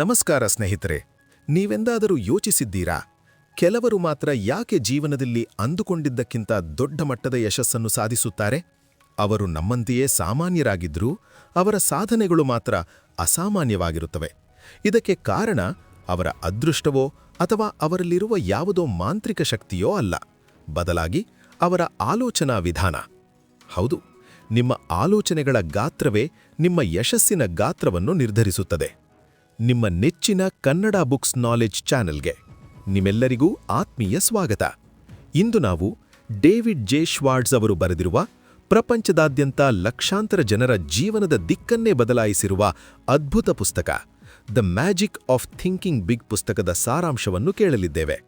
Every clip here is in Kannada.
ನಮಸ್ಕಾರ ಸ್ನೇಹಿತರೆ. ನೀವೆಂದಾದರೂ ಯೋಚಿಸಿದ್ದೀರಾ, ಕೆಲವರು ಮಾತ್ರ ಯಾಕೆ ಜೀವನದಲ್ಲಿ ಅಂದುಕೊಂಡಿದ್ದಕ್ಕಿಂತ ದೊಡ್ಡ ಮಟ್ಟದ ಯಶಸ್ಸನ್ನು ಸಾಧಿಸುತ್ತಾರೆ? ಅವರು ನಮ್ಮಂತೆಯೇ ಸಾಮಾನ್ಯರಾಗಿದ್ದರೂ ಅವರ ಸಾಧನೆಗಳು ಮಾತ್ರ ಅಸಾಮಾನ್ಯವಾಗಿರುತ್ತವೆ. ಇದಕ್ಕೆ ಕಾರಣ ಅವರ ಅದೃಷ್ಟವೋ ಅಥವಾ ಅವರಲ್ಲಿರುವ ಯಾವುದೋ ಮಾಂತ್ರಿಕ ಶಕ್ತಿಯೋ ಅಲ್ಲ, ಬದಲಾಗಿ ಅವರ ಆಲೋಚನಾ ವಿಧಾನ. ಹೌದು, ನಿಮ್ಮ ಆಲೋಚನೆಗಳ ಗಾತ್ರವೇ ನಿಮ್ಮ ಯಶಸ್ಸಿನ ಗಾತ್ರವನ್ನು ನಿರ್ಧರಿಸುತ್ತದೆ. ನಿಮ್ಮ ನೆಚ್ಚಿನ ಕನ್ನಡ ಬುಕ್ಸ್ ನಾಲೆಡ್ಜ್ ಚಾನೆಲ್ಗೆ ನಿಮ್ಮೆಲ್ಲರಿಗೂ ಆತ್ಮೀಯ ಸ್ವಾಗತ. ಇಂದು ನಾವು ಡೇವಿಡ್ ಜೆ ಶ್ವಾರ್ಟ್ಜ್ ಅವರು ಬರೆದಿರುವ ಪ್ರಪಂಚದಾದ್ಯಂತ ಲಕ್ಷಾಂತರ ಜನರ ಜೀವನದ ದಿಕ್ಕನ್ನೇ ಬದಲಾಯಿಸಿರುವ ಅದ್ಭುತ ಪುಸ್ತಕ the magic of thinking big ಪುಸ್ತಕದ ಸಾರಾಂಶವನ್ನು ಕೇಳಲಿದ್ದೇವೆ.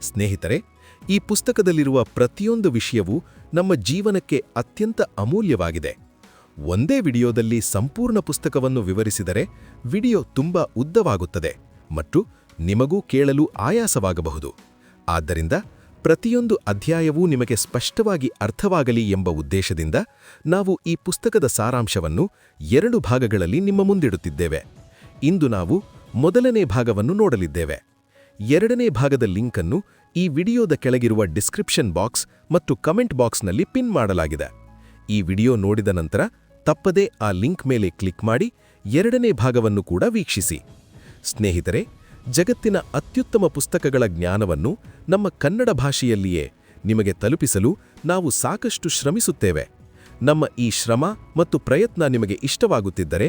ಸ್ನೇಹಿತರೆ, ಈ ಪುಸ್ತಕದಲ್ಲಿರುವ ಪ್ರತಿಯೊಂದು ವಿಷಯವೂ ನಮ್ಮ ಜೀವನಕ್ಕೆ ಅತ್ಯಂತ ಅಮೂಲ್ಯವಾಗಿದೆ. ಒಂದೇ ವಿಡಿಯೋದಲ್ಲಿ ಸಂಪೂರ್ಣ ಪುಸ್ತಕವನ್ನು ವಿವರಿಸಿದರೆ ವಿಡಿಯೋ ತುಂಬಾ ಉದ್ದವಾಗುತ್ತದೆ ಮತ್ತು ನಿಮಗೂ ಕೇಳಲು ಆಯಾಸವಾಗಬಹುದು. ಆದ್ದರಿಂದ ಪ್ರತಿಯೊಂದು ಅಧ್ಯಾಯವೂ ನಿಮಗೆ ಸ್ಪಷ್ಟವಾಗಿ ಅರ್ಥವಾಗಲಿ ಎಂಬ ಉದ್ದೇಶದಿಂದ ನಾವು ಈ ಪುಸ್ತಕದ ಸಾರಾಂಶವನ್ನು 2 ಭಾಗಗಳಲ್ಲಿ ನಿಮ್ಮ ಮುಂದಿಡುತ್ತಿದ್ದೇವೆ. ಇಂದು ನಾವು ಮೊದಲನೇ ಭಾಗವನ್ನು ನೋಡಲಿದ್ದೇವೆ. ಎರಡನೇ ಭಾಗದ ಲಿಂಕನ್ನು ಈ ವಿಡಿಯೋದ ಕೆಳಗಿರುವ ಡಿಸ್ಕ್ರಿಪ್ಷನ್ ಬಾಕ್ಸ್ ಮತ್ತು ಕಮೆಂಟ್ ಬಾಕ್ಸ್ನಲ್ಲಿ ಪಿನ್ ಮಾಡಲಾಗಿದೆ. ಈ ವಿಡಿಯೋ ನೋಡಿದ ನಂತರ ತಪ್ಪದೇ ಆ ಲಿಂಕ್ ಮೇಲೆ ಕ್ಲಿಕ್ ಮಾಡಿ ಎರಡನೇ ಭಾಗವನ್ನು ಕೂಡ ವೀಕ್ಷಿಸಿ. ಸ್ನೇಹಿತರೆ, ಜಗತ್ತಿನ ಅತ್ಯುತ್ತಮ ಪುಸ್ತಕಗಳ ಜ್ಞಾನವನ್ನು ನಮ್ಮ ಕನ್ನಡ ಭಾಷೆಯಲ್ಲಿಯೇ ನಿಮಗೆ ತಲುಪಿಸಲು ನಾವು ಸಾಕಷ್ಟು ಶ್ರಮಿಸುತ್ತೇವೆ. ನಮ್ಮ ಈ ಶ್ರಮ ಮತ್ತು ಪ್ರಯತ್ನ ನಿಮಗೆ ಇಷ್ಟವಾಗುತ್ತಿದ್ದರೆ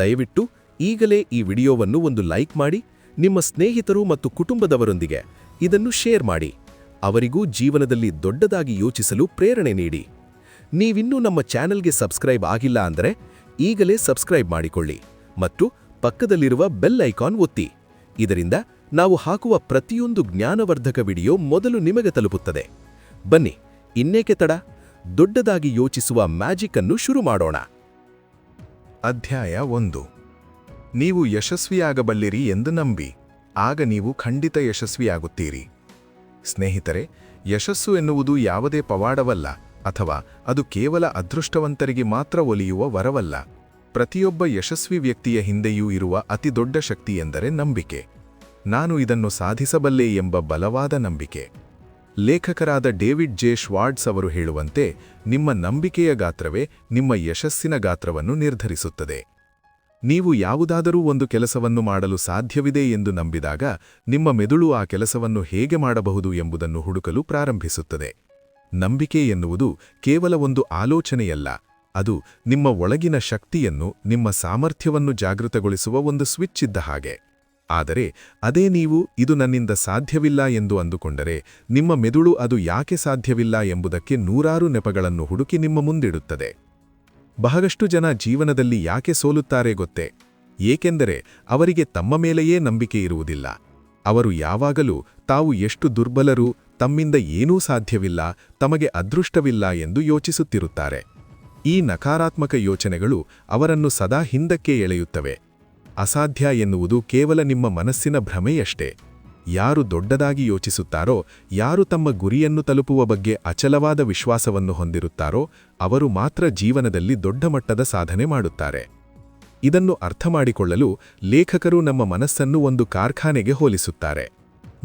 ದಯವಿಟ್ಟು ಈಗಲೇ ಈ ವಿಡಿಯೋವನ್ನು ಒಂದು ಲೈಕ್ ಮಾಡಿ, ನಿಮ್ಮ ಸ್ನೇಹಿತರು ಮತ್ತು ಕುಟುಂಬದವರೊಂದಿಗೆ ಇದನ್ನು ಶೇರ್ ಮಾಡಿ. ಅವರಿಗೂ ಜೀವನದಲ್ಲಿ ದೊಡ್ಡದಾಗಿ ಯೋಚಿಸಲು ಪ್ರೇರಣೆ ನೀಡಿ. ನೀವಿನ್ನೂ ನಮ್ಮ ಚಾನೆಲ್ಗೆ ಸಬ್ಸ್ಕ್ರೈಬ್ ಆಗಿಲ್ಲ ಅಂದರೆ ಈಗಲೇ ಸಬ್ಸ್ಕ್ರೈಬ್ ಮಾಡಿಕೊಳ್ಳಿ ಮತ್ತು ಪಕ್ಕದಲ್ಲಿರುವ ಬೆಲ್ ಐಕಾನ್ ಒತ್ತಿ. ಇದರಿಂದ ನಾವು ಹಾಕುವ ಪ್ರತಿಯೊಂದು ಜ್ಞಾನವರ್ಧಕ ವಿಡಿಯೋ ಮೊದಲು ನಿಮಗೆ ತಲುಪುತ್ತದೆ. ಬನ್ನಿ, ಇನ್ನೇಕೆ ತಡ, ದೊಡ್ಡದಾಗಿ ಯೋಚಿಸುವ ಮ್ಯಾಜಿಕ್ ಅನ್ನು ಶುರು ಮಾಡೋಣ. ಅಧ್ಯಾಯ 1. ನೀವು ಯಶಸ್ವಿಯಾಗಬಲ್ಲಿರಿ ಎಂದು ನಂಬಿ, ಆಗ ನೀವು ಖಂಡಿತ ಯಶಸ್ವಿಯಾಗುತ್ತೀರಿ. ಸ್ನೇಹಿತರೆ, ಯಶಸ್ಸು ಎನ್ನುವುದು ಯಾವುದೇ ಪವಾಡವಲ್ಲ ಅಥವಾ ಅದು ಕೇವಲ ಅದೃಷ್ಟವಂತರಿಗೆ ಮಾತ್ರ ಒಲಿಯುವ ವರವಲ್ಲ. ಪ್ರತಿಯೊಬ್ಬ ಯಶಸ್ವಿ ವ್ಯಕ್ತಿಯ ಹಿಂದೆಯೂ ಇರುವ ಅತಿದೊಡ್ಡ ಶಕ್ತಿ ಎಂದರೆ ನಂಬಿಕೆ. ನಾನು ಇದನ್ನು ಸಾಧಿಸಬಲ್ಲೆ ಎಂಬ ಬಲವಾದ ನಂಬಿಕೆ. ಲೇಖಕರಾದ ಡೇವಿಡ್ ಜೆ ಶ್ವಾರ್ಟ್ಜ್ ಅವರು ಹೇಳುವಂತೆ, ನಿಮ್ಮ ನಂಬಿಕೆಯ ಗಾತ್ರವೇ ನಿಮ್ಮ ಯಶಸ್ಸಿನ ಗಾತ್ರವನ್ನು ನಿರ್ಧರಿಸುತ್ತದೆ. ನೀವು ಯಾವುದಾದರೂ ಒಂದು ಕೆಲಸವನ್ನು ಮಾಡಲು ಸಾಧ್ಯವಿದೆ ಎಂದು ನಂಬಿದಾಗ ನಿಮ್ಮ ಮೆದುಳು ಆ ಕೆಲಸವನ್ನು ಹೇಗೆ ಮಾಡಬಹುದು ಎಂಬುದನ್ನು ಹುಡುಕಲು ಪ್ರಾರಂಭಿಸುತ್ತದೆ. ನಂಬಿಕೆ ಎನ್ನುವುದು ಕೇವಲ ಒಂದು ಆಲೋಚನೆಯಲ್ಲ, ಅದು ನಿಮ್ಮ ಒಳಗಿನ ಶಕ್ತಿಯನ್ನು, ನಿಮ್ಮ ಸಾಮರ್ಥ್ಯವನ್ನು ಜಾಗೃತಗೊಳಿಸುವ ಒಂದು ಸ್ವಿಚ್ ಇದ್ದ ಹಾಗೆ. ಆದರೆ ಅದೇ ನೀವು ಇದು ನನ್ನಿಂದ ಸಾಧ್ಯವಿಲ್ಲ ಎಂದು ಅಂದುಕೊಂಡರೆ ನಿಮ್ಮ ಮೆದುಳು ಅದು ಯಾಕೆ ಸಾಧ್ಯವಿಲ್ಲ ಎಂಬುದಕ್ಕೆ ನೂರಾರು ನೆಪಗಳನ್ನು ಹುಡುಕಿ ನಿಮ್ಮ ಮುಂದಿಡುತ್ತದೆ. ಬಹಳಷ್ಟು ಜನ ಜೀವನದಲ್ಲಿ ಯಾಕೆ ಸೋಲುತ್ತಾರೆ ಗೊತ್ತೇ? ಏಕೆಂದರೆ ಅವರಿಗೆ ತಮ್ಮ ಮೇಲೆಯೇ ನಂಬಿಕೆ ಇರುವುದಿಲ್ಲ. ಅವರು ಯಾವಾಗಲೂ ತಾವು ಎಷ್ಟು ದುರ್ಬಲರು, ತಮ್ಮಿಂದ ಏನೂ ಸಾಧ್ಯವಿಲ್ಲ, ತಮಗೆ ಅದೃಷ್ಟವಿಲ್ಲ ಎಂದು ಯೋಚಿಸುತ್ತಿರುತ್ತಾರೆ. ಈ ನಕಾರಾತ್ಮಕ ಯೋಚನೆಗಳು ಅವರನ್ನು ಸದಾ ಹಿಂದಕ್ಕೆ ಎಳೆಯುತ್ತವೆ. ಅಸಾಧ್ಯ ಎನ್ನುವುದು ಕೇವಲ ನಿಮ್ಮ ಮನಸ್ಸಿನ ಭ್ರಮೆಯಷ್ಟೇ. ಯಾರು ದೊಡ್ಡದಾಗಿ ಯೋಚಿಸುತ್ತಾರೋ, ಯಾರು ತಮ್ಮ ಗುರಿಯನ್ನು ತಲುಪುವ ಬಗ್ಗೆ ಅಚಲವಾದ ವಿಶ್ವಾಸವನ್ನು ಹೊಂದಿರುತ್ತಾರೋ ಅವರು ಮಾತ್ರ ಜೀವನದಲ್ಲಿ ದೊಡ್ಡ ಮಟ್ಟದ ಸಾಧನೆ ಮಾಡುತ್ತಾರೆ. ಇದನ್ನು ಅರ್ಥಮಾಡಿಕೊಳ್ಳಲು ಲೇಖಕರು ನಮ್ಮ ಮನಸ್ಸನ್ನು ಒಂದು ಕಾರ್ಖಾನೆಗೆ ಹೋಲಿಸುತ್ತಾರೆ.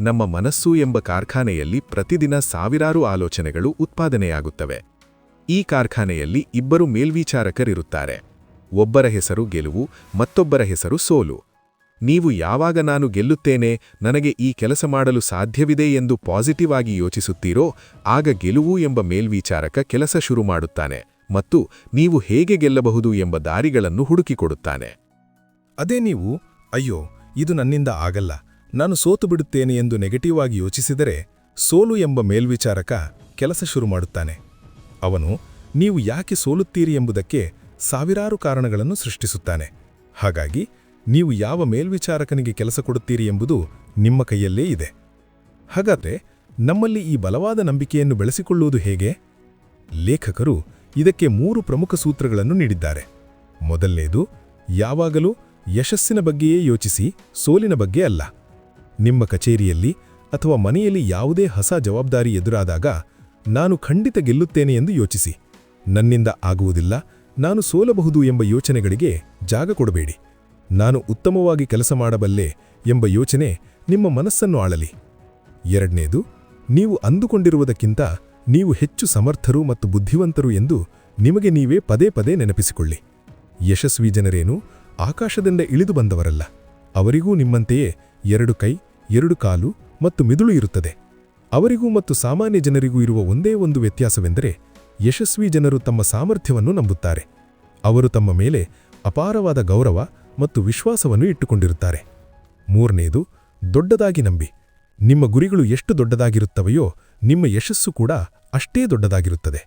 ನಮ್ಮ ಮನಸ್ಸು ಎಂಬ ಕಾರ್ಖಾನೆಯಲ್ಲಿ ಪ್ರತಿದಿನ ಸಾವಿರಾರು ಆಲೋಚನೆಗಳು ಉತ್ಪಾದನೆಯಾಗುತ್ತವೆ. ಈ ಕಾರ್ಖಾನೆಯಲ್ಲಿ 2 ಮೇಲ್ವಿಚಾರಕರಿರುತ್ತಾರೆ. ಒಬ್ಬರ ಹೆಸರು ಗೆಲುವು, ಮತ್ತೊಬ್ಬರ ಹೆಸರು ಸೋಲು. ನೀವು ಯಾವಾಗ ನಾನು ಗೆಲ್ಲುತ್ತೇನೆ, ನನಗೆ ಈ ಕೆಲಸ ಮಾಡಲು ಸಾಧ್ಯವಿದೆ ಎಂದು ಪಾಸಿಟಿವ್ ಆಗಿ ಯೋಚಿಸುತ್ತೀರೋ, ಆಗ ಗೆಲುವು ಎಂಬ ಮೇಲ್ವಿಚಾರಕ ಕೆಲಸ ಶುರು ಮಾಡುತ್ತಾನೆ ಮತ್ತು ನೀವು ಹೇಗೆ ಗೆಲ್ಲಬಹುದು ಎಂಬ ದಾರಿಗಳನ್ನು ಹುಡುಕಿಕೊಡುತ್ತಾನೆ. ಅದೇ ನೀವು ಅಯ್ಯೋ ಇದು ನನ್ನಿಂದ ಆಗಲ್ಲ, ನಾನು ಸೋತು ಬಿಡುತ್ತೇನೆ ಎಂದು ನೆಗೆಟಿವ್ ಆಗಿ ಯೋಚಿಸಿದರೆ ಸೋಲು ಎಂಬ ಮೇಲ್ವಿಚಾರಕ ಕೆಲಸ ಶುರು ಮಾಡುತ್ತಾನೆ. ಅವನು ನೀವು ಯಾಕೆ ಸೋಲುತ್ತೀರಿ ಎಂಬುದಕ್ಕೆ ಸಾವಿರಾರು ಕಾರಣಗಳನ್ನು ಸೃಷ್ಟಿಸುತ್ತಾನೆ. ಹಾಗಾಗಿ ನೀವು ಯಾವ ಮೇಲ್ವಿಚಾರಕನಿಗೆ ಕೆಲಸ ಕೊಡುತ್ತೀರಿ ಎಂಬುದು ನಿಮ್ಮ ಕೈಯಲ್ಲೇ ಇದೆ. ಹಾಗಾದರೆ ನಮ್ಮಲ್ಲಿ ಈ ಬಲವಾದ ನಂಬಿಕೆಯನ್ನು ಬೆಳೆಸಿಕೊಳ್ಳುವುದು ಹೇಗೆ? ಲೇಖಕರು ಇದಕ್ಕೆ 3 ಪ್ರಮುಖ ಸೂತ್ರಗಳನ್ನು ನೀಡಿದ್ದಾರೆ. ಮೊದಲನೇದು, ಯಾವಾಗಲೂ ಯಶಸ್ಸಿನ ಬಗ್ಗೆಯೇ ಯೋಚಿಸಿ, ಸೋಲಿನ ಬಗ್ಗೆ ಅಲ್ಲ. ನಿಮ್ಮ ಕಚೇರಿಯಲ್ಲಿ ಅಥವಾ ಮನೆಯಲ್ಲಿ ಯಾವುದೇ ಹೊಸ ಜವಾಬ್ದಾರಿ ಎದುರಾದಾಗ ನಾನು ಖಂಡಿತ ಗೆಲ್ಲುತ್ತೇನೆ ಎಂದು ಯೋಚಿಸಿ. ನನ್ನಿಂದ ಆಗುವುದಿಲ್ಲ, ನಾನು ಸೋಲಬಹುದು ಎಂಬ ಯೋಚನೆಗಳಿಗೆ ಜಾಗ ಕೊಡಬೇಡಿ. ನಾನು ಉತ್ತಮವಾಗಿ ಕೆಲಸ ಮಾಡಬಲ್ಲೆ ಎಂಬ ಯೋಚನೆ ನಿಮ್ಮ ಮನಸ್ಸನ್ನು ಆಳಲಿ. ಎರಡನೇದು, ನೀವು ಅಂದುಕೊಂಡಿರುವುದಕ್ಕಿಂತ ನೀವು ಹೆಚ್ಚು ಸಮರ್ಥರು ಮತ್ತು ಬುದ್ಧಿವಂತರು ಎಂದು ನಿಮಗೆ ನೀವೇ ಪದೇ ಪದೇ ನೆನಪಿಸಿಕೊಳ್ಳಿ. ಯಶಸ್ವಿ ಜನರೇನು ಆಕಾಶದಿಂದ ಇಳಿದು ಬಂದವರಲ್ಲ. ಅವರಿಗೂ ನಿಮ್ಮಂತೆಯೇ 2 ಕೈ, 2 ಕಾಲು ಮತ್ತು ಮಿದುಳು ಇರುತ್ತದೆ. ಅವರಿಗೂ ಮತ್ತು ಸಾಮಾನ್ಯ ಜನರಿಗೂ ಇರುವ ಒಂದೇ ಒಂದು ವ್ಯತ್ಯಾಸವೆಂದರೆ ಯಶಸ್ವಿ ಜನರು ತಮ್ಮ ಸಾಮರ್ಥ್ಯವನ್ನು ನಂಬುತ್ತಾರೆ. ಅವರು ತಮ್ಮ ಮೇಲೆ ಅಪಾರವಾದ ಗೌರವ ಮತ್ತು ವಿಶ್ವಾಸವನ್ನು ಇಟ್ಟುಕೊಂಡಿರುತ್ತಾರೆ. ಮೂರನೇದು, ದೊಡ್ಡದಾಗಿ ನಂಬಿ. ನಿಮ್ಮ ಗುರಿಗಳು ಎಷ್ಟು ದೊಡ್ಡದಾಗಿರುತ್ತವೆಯೋ ನಿಮ್ಮ ಯಶಸ್ಸು ಕೂಡ ಅಷ್ಟೇ ದೊಡ್ಡದಾಗಿರುತ್ತದೆ.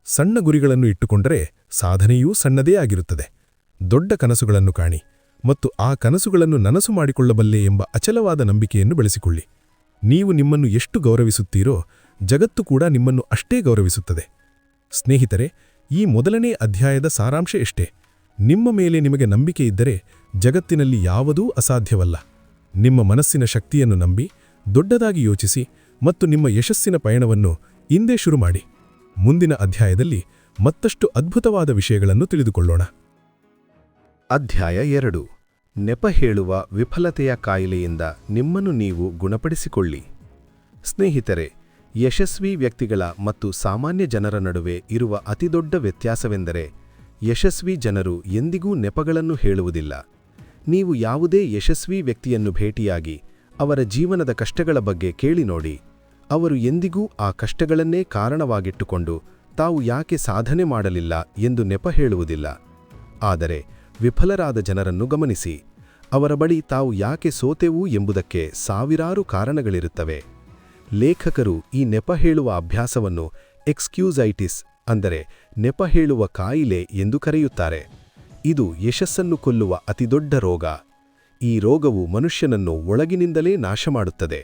ಸಣ್ಣ ಗುರಿಗಳನ್ನು ಇಟ್ಟುಕೊಂಡರೆ ಸಾಧನೆಯೂ ಸಣ್ಣದೇ ಆಗಿರುತ್ತದೆ. ದೊಡ್ಡ ಕನಸುಗಳನ್ನು ಕಾಣಿ ಮತ್ತು ಆ ಕನಸುಗಳನ್ನು ನನಸು ಮಾಡಿಕೊಳ್ಳಬಲ್ಲೆ ಎಂಬ ಅಚಲವಾದ ನಂಬಿಕೆಯನ್ನು ಬೆಳೆಸಿಕೊಳ್ಳಿ. ನೀವು ನಿಮ್ಮನ್ನು ಎಷ್ಟು ಗೌರವಿಸುತ್ತೀರೋ ಜಗತ್ತು ಕೂಡ ನಿಮ್ಮನ್ನು ಅಷ್ಟೇ ಗೌರವಿಸುತ್ತದೆ. ಸ್ನೇಹಿತರೆ, ಈ ಮೊದಲನೇ ಅಧ್ಯಾಯದ ಸಾರಾಂಶ ಎಷ್ಟೇ. ನಿಮ್ಮ ಮೇಲೆ ನಿಮಗೆ ನಂಬಿಕೆ ಇದ್ದರೆ ಜಗತ್ತಿನಲ್ಲಿ ಯಾವುದೂ ಅಸಾಧ್ಯವಲ್ಲ. ನಿಮ್ಮ ಮನಸ್ಸಿನ ಶಕ್ತಿಯನ್ನು ನಂಬಿ, ದೊಡ್ಡದಾಗಿ ಯೋಚಿಸಿ ಮತ್ತು ನಿಮ್ಮ ಯಶಸ್ಸಿನ ಪಯಣವನ್ನು ಇಂದೇ ಶುರು ಮಾಡಿ. ಮುಂದಿನ ಅಧ್ಯಾಯದಲ್ಲಿ ಮತ್ತಷ್ಟು ಅದ್ಭುತವಾದ ವಿಷಯಗಳನ್ನು ತಿಳಿದುಕೊಳ್ಳೋಣ. ಅಧ್ಯಾಯ 2. ನೆಪ ಹೇಳುವ ವಿಫಲತೆಯ ಕಾಯಿಲೆಯಿಂದ ನಿಮ್ಮನ್ನು ನೀವು ಗುಣಪಡಿಸಿಕೊಳ್ಳಿ. ಸ್ನೇಹಿತರೆ, ಯಶಸ್ವಿ ವ್ಯಕ್ತಿಗಳ ಮತ್ತು ಸಾಮಾನ್ಯ ಜನರ ನಡುವೆ ಇರುವ ಅತಿದೊಡ್ಡ ವ್ಯತ್ಯಾಸವೆಂದರೆ ಯಶಸ್ವಿ ಜನರು ಎಂದಿಗೂ ನೆಪಗಳನ್ನು ಹೇಳುವುದಿಲ್ಲ. ನೀವು ಯಾವುದೇ ಯಶಸ್ವಿ ವ್ಯಕ್ತಿಯನ್ನು ಭೇಟಿಯಾಗಿ ಅವರ ಜೀವನದ ಕಷ್ಟಗಳ ಬಗ್ಗೆ ಕೇಳಿ ನೋಡಿ. ಅವರು ಎಂದಿಗೂ ಆ ಕಷ್ಟಗಳನ್ನೇ ಕಾರಣವಾಗಿಟ್ಟುಕೊಂಡು ತಾವು ಯಾಕೆ ಸಾಧನೆ ಮಾಡಲಿಲ್ಲ ಎಂದು ನೆಪ ಹೇಳುವುದಿಲ್ಲ. ಆದರೆ ವಿಫಲರಾದ ಜನರನ್ನು ಗಮನಿಸಿ. ಅವರ ಬಳಿ ತಾವು ಯಾಕೆ ಸೋತೆವು ಎಂಬುದಕ್ಕೆ ಸಾವಿರಾರು ಕಾರಣಗಳಿರುತ್ತವೆ. ಲೇಖಕರು ಈ ನೆಪ ಹೇಳುವ ಅಭ್ಯಾಸವನ್ನು ಎಕ್ಸ್ಕ್ಯೂಸೈಟಿಸ್ ಅಂದರೆ ನೆಪ ಹೇಳುವ ಕಾಯಿಲೆ ಎಂದು ಕರೆಯುತ್ತಾರೆ. ಇದು ಯಶಸ್ಸನ್ನು ಕೊಲ್ಲುವ ಅತಿದೊಡ್ಡ ರೋಗ. ಈ ರೋಗವು ಮನುಷ್ಯನನ್ನು ಒಳಗಿನಿಂದಲೇ ನಾಶಮಾಡುತ್ತದೆ.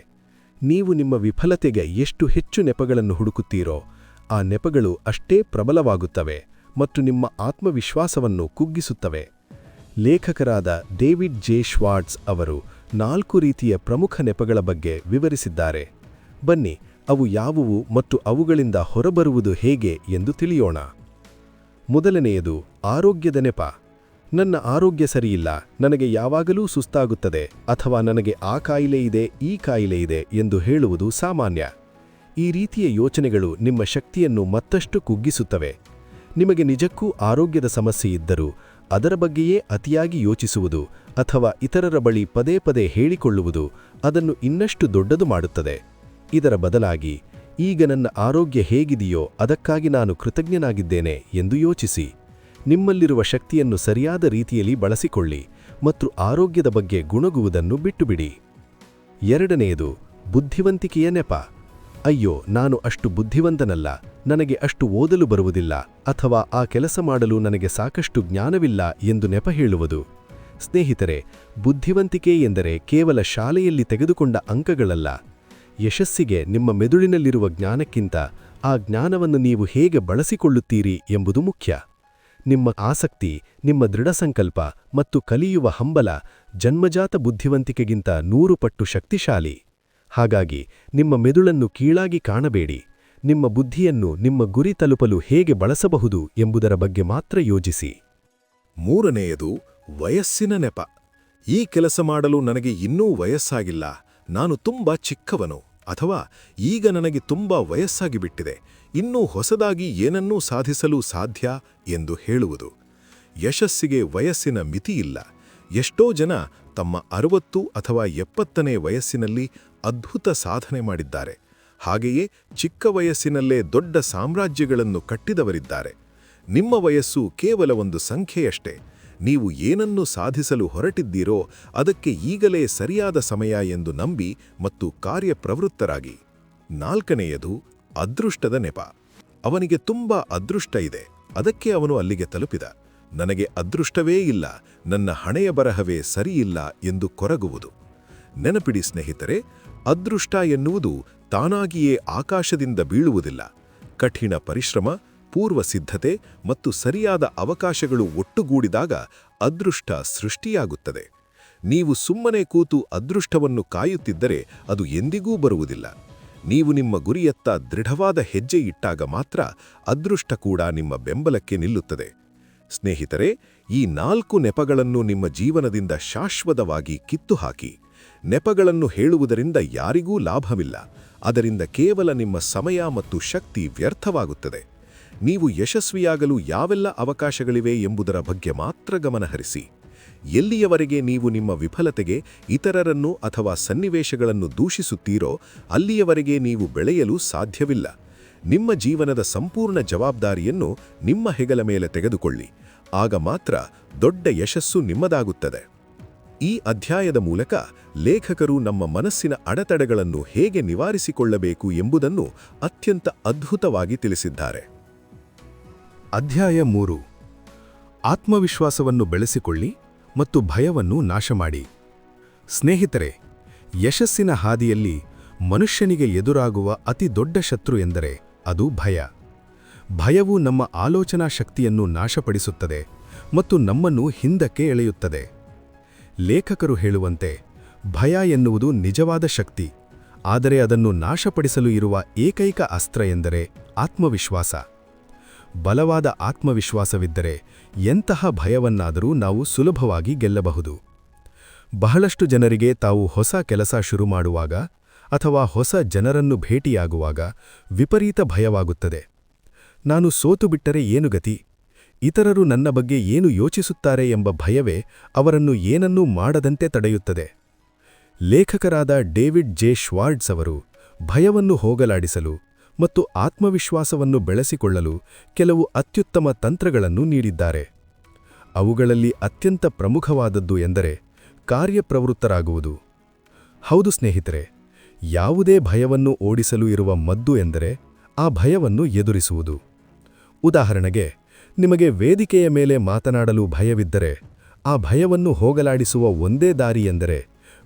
ನೀವು ನಿಮ್ಮ ವಿಫಲತೆಗೆ ಎಷ್ಟು ಹೆಚ್ಚು ನೆಪಗಳನ್ನು ಹುಡುಕುತ್ತೀರೋ ಆ ನೆಪಗಳು ಅಷ್ಟೇ ಪ್ರಬಲವಾಗುತ್ತವೆ ಮತ್ತು ನಿಮ್ಮ ಆತ್ಮವಿಶ್ವಾಸವನ್ನು ಕುಗ್ಗಿಸುತ್ತವೆ. ಲೇಖಕರಾದ ಡೇವಿಡ್ ಜೆ ಶ್ವಾರ್ಟ್ಸ್ ಅವರು 4 ರೀತಿಯ ಪ್ರಮುಖ ನೆಪಗಳ ಬಗ್ಗೆ ವಿವರಿಸಿದ್ದಾರೆ. ಬನ್ನಿ, ಅವು ಯಾವುವು ಮತ್ತು ಅವುಗಳಿಂದ ಹೊರಬರುವುದು ಹೇಗೆ ಎಂದು ತಿಳಿಯೋಣ. ಮೊದಲನೆಯದು ಆರೋಗ್ಯದ ನೆಪ. ನನ್ನ ಆರೋಗ್ಯ ಸರಿಯಿಲ್ಲ, ನನಗೆ ಯಾವಾಗಲೂ ಸುಸ್ತಾಗುತ್ತದೆ ಅಥವಾ ನನಗೆ ಆ ಕಾಯಿಲೆ ಇದೆ, ಈ ಕಾಯಿಲೆ ಇದೆ ಎಂದು ಹೇಳುವುದು ಸಾಮಾನ್ಯ. ಈ ರೀತಿಯ ಯೋಚನೆಗಳು ನಿಮ್ಮ ಶಕ್ತಿಯನ್ನು ಮತ್ತಷ್ಟು ಕುಗ್ಗಿಸುತ್ತವೆ. ನಿಮಗೆ ನಿಜಕ್ಕೂ ಆರೋಗ್ಯದ ಸಮಸ್ಯೆ ಇದ್ದರೂ ಅದರ ಬಗ್ಗೆಯೇ ಅತಿಯಾಗಿ ಯೋಚಿಸುವುದು ಅಥವಾ ಇತರರ ಬಳಿ ಪದೇ ಪದೇ ಹೇಳಿಕೊಳ್ಳುವುದು ಅದನ್ನು ಇನ್ನಷ್ಟು ದೊಡ್ಡದು ಮಾಡುತ್ತದೆ. ಇದರ ಬದಲಾಗಿ, ಈಗ ನನ್ನ ಆರೋಗ್ಯ ಹೇಗಿದೆಯೋ ಅದಕ್ಕಾಗಿ ನಾನು ಕೃತಜ್ಞನಾಗಿದ್ದೇನೆ ಎಂದು ಯೋಚಿಸಿ. ನಿಮ್ಮಲ್ಲಿರುವ ಶಕ್ತಿಯನ್ನು ಸರಿಯಾದ ರೀತಿಯಲ್ಲಿ ಬಳಸಿಕೊಳ್ಳಿ ಮತ್ತು ಆರೋಗ್ಯದ ಬಗ್ಗೆ ಗುಣಗುವುದನ್ನು ಬಿಟ್ಟುಬಿಡಿ. ಎರಡನೆಯದು ಬುದ್ಧಿವಂತಿಕೆಯ ನೆಪ. ಅಯ್ಯೋ, ನಾನು ಅಷ್ಟು ಬುದ್ಧಿವಂತನಲ್ಲ, ನನಗೆ ಅಷ್ಟು ಓದಲು ಬರುವುದಿಲ್ಲ ಅಥವಾ ಆ ಕೆಲಸ ಮಾಡಲು ನನಗೆ ಸಾಕಷ್ಟು ಜ್ಞಾನವಿಲ್ಲ ಎಂದು ನೆಪ ಹೇಳುವುದು. ಸ್ನೇಹಿತರೆ, ಬುದ್ಧಿವಂತಿಕೆ ಎಂದರೆ ಕೇವಲ ಶಾಲೆಯಲ್ಲಿ ತೆಗೆದುಕೊಂಡ ಅಂಕಗಳಲ್ಲ. ಯಶಸ್ಸಿಗೆ ನಿಮ್ಮ ಮೆದುಳಿನಲ್ಲಿರುವ ಜ್ಞಾನಕ್ಕಿಂತ ಆ ಜ್ಞಾನವನ್ನು ನೀವು ಹೇಗೆ ಬಳಸಿಕೊಳ್ಳುತ್ತೀರಿ ಎಂಬುದು ಮುಖ್ಯ. ನಿಮ್ಮ ಆಸಕ್ತಿ, ನಿಮ್ಮ ದೃಢಸಂಕಲ್ಪ ಮತ್ತು ಕಲಿಯುವ ಹಂಬಲ ಜನ್ಮಜಾತ ಬುದ್ಧಿವಂತಿಕೆಗಿಂತ 100 ಪಟ್ಟು ಶಕ್ತಿಶಾಲಿ. ಹಾಗಾಗಿ ನಿಮ್ಮ ಮೆದುಳನ್ನು ಕೀಳಾಗಿ ಕಾಣಬೇಡಿ. ನಿಮ್ಮ ಬುದ್ಧಿಯನ್ನು ನಿಮ್ಮ ಗುರಿ ತಲುಪಲು ಹೇಗೆ ಬಳಸಬಹುದು ಎಂಬುದರ ಬಗ್ಗೆ ಮಾತ್ರ ಯೋಚಿಸಿ. ಮೂರನೆಯದು ವಯಸ್ಸಿನ ನೆಪ. ಈ ಕೆಲಸ ಮಾಡಲು ನನಗೆ ಇನ್ನೂ ವಯಸ್ಸಾಗಿಲ್ಲ, ನಾನು ತುಂಬಾ ಚಿಕ್ಕವನು ಅಥವಾ ಈಗ ನನಗೆ ತುಂಬಾ ವಯಸ್ಸಾಗಿಬಿಟ್ಟಿದೆ, ಇನ್ನೂ ಹೊಸದಾಗಿ ಏನನ್ನೂ ಸಾಧಿಸಲು ಸಾಧ್ಯ ಎಂದು ಹೇಳುವುದು. ಯಶಸ್ಸಿಗೆ ವಯಸ್ಸಿನ ಮಿತಿಯಿಲ್ಲ. ಎಷ್ಟೋ ಜನ ತಮ್ಮ 60 ಅಥವಾ 70ನೇ ವಯಸ್ಸಿನಲ್ಲಿ ಅದ್ಭುತ ಸಾಧನೆ ಮಾಡಿದ್ದಾರೆ. ಹಾಗೆಯೇ ಚಿಕ್ಕ ವಯಸ್ಸಿನಲ್ಲೇ ದೊಡ್ಡ ಸಾಮ್ರಾಜ್ಯಗಳನ್ನು ಕಟ್ಟಿದವರಿದ್ದಾರೆ. ನಿಮ್ಮ ವಯಸ್ಸು ಕೇವಲ ಒಂದು ಸಂಖ್ಯೆಯಷ್ಟೇ. ನೀವು ಏನನ್ನು ಸಾಧಿಸಲು ಹೊರಟಿದ್ದೀರೋ ಅದಕ್ಕೆ ಈಗಲೇ ಸರಿಯಾದ ಸಮಯ ಎಂದು ನಂಬಿ ಮತ್ತು ಕಾರ್ಯಪ್ರವೃತ್ತರಾಗಿ. ನಾಲ್ಕನೆಯದು ಅದೃಷ್ಟದ ನೆಪ. ಅವನಿಗೆ ತುಂಬಾ ಅದೃಷ್ಟ ಇದೆ, ಅದಕ್ಕೆ ಅವನು ಅಲ್ಲಿಗೆ ತಲುಪಿದ. ನನಗೆ ಅದೃಷ್ಟವೇ ಇಲ್ಲ, ನನ್ನ ಹಣೆಯ ಬರಹವೇ ಸರಿಯಿಲ್ಲ ಎಂದು ಕೊರಗುವುದು. ನೆನಪಿಡಿ ಸ್ನೇಹಿತರೆ, ಅದೃಷ್ಟ ಎನ್ನುವುದು ತಾನಾಗಿಯೇ ಆಕಾಶದಿಂದ ಬೀಳುವುದಿಲ್ಲ. ಕಠಿಣ ಪರಿಶ್ರಮ, ಪೂರ್ವ ಸಿದ್ಧತೆ ಮತ್ತು ಸರಿಯಾದ ಅವಕಾಶಗಳು ಒಟ್ಟುಗೂಡಿದಾಗ ಅದೃಷ್ಟ ಸೃಷ್ಟಿಯಾಗುತ್ತದೆ. ನೀವು ಸುಮ್ಮನೆ ಕೂತು ಅದೃಷ್ಟವನ್ನು ಕಾಯುತ್ತಿದ್ದರೆ ಅದು ಎಂದಿಗೂ ಬರುವುದಿಲ್ಲ. ನೀವು ನಿಮ್ಮ ಗುರಿಯತ್ತ ದೃಢವಾದ ಹೆಜ್ಜೆ ಇಟ್ಟಾಗ ಮಾತ್ರ ಅದೃಷ್ಟ ಕೂಡ ನಿಮ್ಮ ಬೆಂಬಲಕ್ಕೆ ನಿಲ್ಲುತ್ತದೆ. ಸ್ನೇಹಿತರೆ, ಈ 4 ನೆಪಗಳನ್ನು ನಿಮ್ಮ ಜೀವನದಿಂದ ಶಾಶ್ವತವಾಗಿ ಕಿತ್ತುಹಾಕಿ. ನೆಪಗಳನ್ನು ಹೇಳುವುದರಿಂದ ಯಾರಿಗೂ ಲಾಭವಿಲ್ಲ. ಅದರಿಂದ ಕೇವಲ ನಿಮ್ಮ ಸಮಯ ಮತ್ತು ಶಕ್ತಿ ವ್ಯರ್ಥವಾಗುತ್ತದೆ. ನೀವು ಯಶಸ್ವಿಯಾಗಲು ಯಾವೆಲ್ಲ ಅವಕಾಶಗಳಿವೆ ಎಂಬುದರ ಬಗ್ಗೆ ಮಾತ್ರ ಗಮನಹರಿಸಿ. ಎಲ್ಲಿಯವರೆಗೆ ನೀವು ನಿಮ್ಮ ವಿಫಲತೆಗೆ ಇತರರನ್ನು ಅಥವಾ ಸನ್ನಿವೇಶಗಳನ್ನು ದೂಷಿಸುತ್ತೀರೋ ಅಲ್ಲಿಯವರೆಗೆ ನೀವು ಬೆಳೆಯಲು ಸಾಧ್ಯವಿಲ್ಲ. ನಿಮ್ಮ ಜೀವನದ ಸಂಪೂರ್ಣ ಜವಾಬ್ದಾರಿಯನ್ನು ನಿಮ್ಮ ಹೆಗಲ ಮೇಲೆ ತೆಗೆದುಕೊಳ್ಳಿ. ಆಗ ಮಾತ್ರ ದೊಡ್ಡ ಯಶಸ್ಸು ನಿಮ್ಮದಾಗುತ್ತದೆ. ಈ ಅಧ್ಯಾಯದ ಮೂಲಕ ಲೇಖಕರು ನಮ್ಮ ಮನಸ್ಸಿನ ಅಡೆತಡೆಗಳನ್ನು ಹೇಗೆ ನಿವಾರಿಸಿಕೊಳ್ಳಬೇಕು ಎಂಬುದನ್ನು ಅತ್ಯಂತ ಅದ್ಭುತವಾಗಿ ತಿಳಿಸಿದ್ದಾರೆ. ಅಧ್ಯಾಯ 3. ಆತ್ಮವಿಶ್ವಾಸವನ್ನು ಬೆಳೆಸಿಕೊಳ್ಳಿ ಮತ್ತು ಭಯವನ್ನು ನಾಶಮಾಡಿ. ಸ್ನೇಹಿತರೆ, ಯಶಸ್ಸಿನ ಹಾದಿಯಲ್ಲಿ ಮನುಷ್ಯನಿಗೆ ಎದುರಾಗುವ ಅತಿ ದೊಡ್ಡ ಶತ್ರು ಎಂದರೆ ಅದು ಭಯ. ಭಯವು ನಮ್ಮ ಆಲೋಚನಾ ಶಕ್ತಿಯನ್ನು ನಾಶಪಡಿಸುತ್ತದೆ ಮತ್ತು ನಮ್ಮನ್ನು ಹಿಂದಕ್ಕೆ ಎಳೆಯುತ್ತದೆ. ಲೇಖಕರು ಹೇಳುವಂತೆ, ಭಯ ಎನ್ನುವುದು ನಿಜವಾದ ಶಕ್ತಿ, ಆದರೆ ಅದನ್ನು ನಾಶಪಡಿಸಲು ಇರುವ ಏಕೈಕ ಅಸ್ತ್ರ ಎಂದರೆ ಆತ್ಮವಿಶ್ವಾಸ. ಬಲವಾದ ಆತ್ಮವಿಶ್ವಾಸವಿದ್ದರೆ ಎಂತಹ ಭಯವನ್ನಾದರೂ ನಾವು ಸುಲಭವಾಗಿ ಗೆಲ್ಲಬಹುದು. ಬಹಳಷ್ಟು ಜನರಿಗೆ ತಾವು ಹೊಸ ಕೆಲಸ ಶುರು ಮಾಡುವಾಗ ಅಥವಾ ಹೊಸ ಜನರನ್ನು ಭೇಟಿಯಾಗುವಾಗ ವಿಪರೀತ ಭಯವಾಗುತ್ತದೆ. ನಾನು ಸೋತುಬಿಟ್ಟರೆ ಏನು ಗತಿ? ಇತರರು ನನ್ನ ಬಗ್ಗೆ ಏನು ಯೋಚಿಸುತ್ತಾರೆ ಎಂಬ ಭಯವೇ ಅವರನ್ನು ಏನನ್ನೂ ಮಾಡದಂತೆ ತಡೆಯುತ್ತದೆ. ಲೇಖಕರಾದ ಡೇವಿಡ್ ಜೆ ಶ್ವಾರ್ಟ್ಸ್ ಅವರು ಭಯವನ್ನು ಹೋಗಲಾಡಿಸಲು ಮತ್ತು ಆತ್ಮವಿಶ್ವಾಸವನ್ನು ಬೆಳೆಸಿಕೊಳ್ಳಲು ಕೆಲವು ಅತ್ಯುತ್ತಮ ತಂತ್ರಗಳನ್ನು ನೀಡಿದ್ದಾರೆ. ಅವುಗಳಲ್ಲಿ ಅತ್ಯಂತ ಪ್ರಮುಖವಾದದ್ದು ಎಂದರೆ ಕಾರ್ಯಪ್ರವೃತ್ತರಾಗುವುದು. ಹೌದು ಸ್ನೇಹಿತರೆ, ಯಾವುದೇ ಭಯವನ್ನು ಓಡಿಸಲು ಇರುವ ಮದ್ದು ಎಂದರೆ ಆ ಭಯವನ್ನು ಎದುರಿಸುವುದು. ಉದಾಹರಣೆಗೆ, ನಿಮಗೆ ವೇದಿಕೆಯ ಮೇಲೆ ಮಾತನಾಡಲು ಭಯವಿದ್ದರೆ ಆ ಭಯವನ್ನು ಹೋಗಲಾಡಿಸುವ ಒಂದೇ ದಾರಿ ಎಂದರೆ